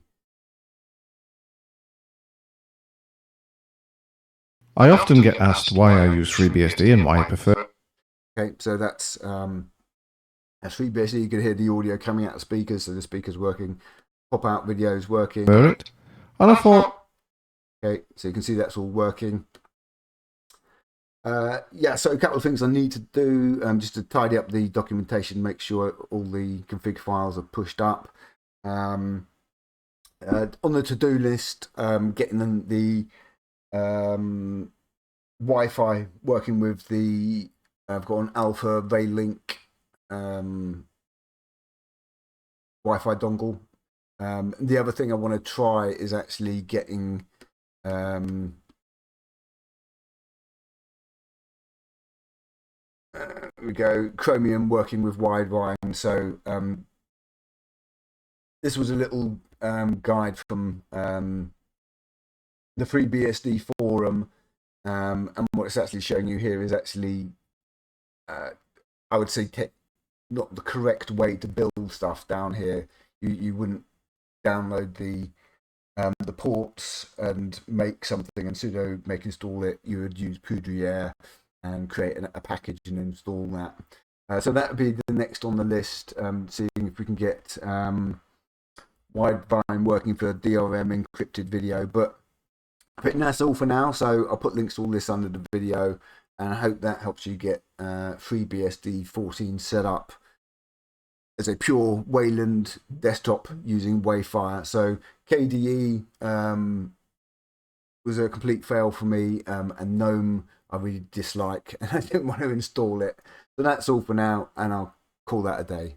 B: I often get asked why I use FreeBSD and why I prefer.
A: Okay, so that's FreeBSD. You can hear the audio coming out of speakers, so the speaker's working. Pop out videos working.
B: It, and I thought.
A: Okay, so you can see that's all working. Yeah, so a couple of things I need to do just to tidy up the documentation, make sure all the config files are pushed up. On the to-do list, getting the Wi-Fi working with the, I've got an alpha Waylink Wi-Fi dongle. The other thing I want to try is actually getting we go Chromium working with Widevine. So this was a little guide from the FreeBSD forum, and what it's actually showing you here is actually I would say not the correct way to build stuff down here. You wouldn't download the ports and make something, and sudo make install it, you would use poudriere and create a package and install that. So that would be the next on the list, seeing if we can get Wayfire working for DRM encrypted video. But I think that's all for now, so I'll put links to all this under the video, and I hope that helps you get FreeBSD 14 set up as a pure Wayland desktop using Wayfire. So KDE was a complete fail for me, and GNOME I really dislike, and I didn't want to install it. So that's all for now, and I'll call that a day.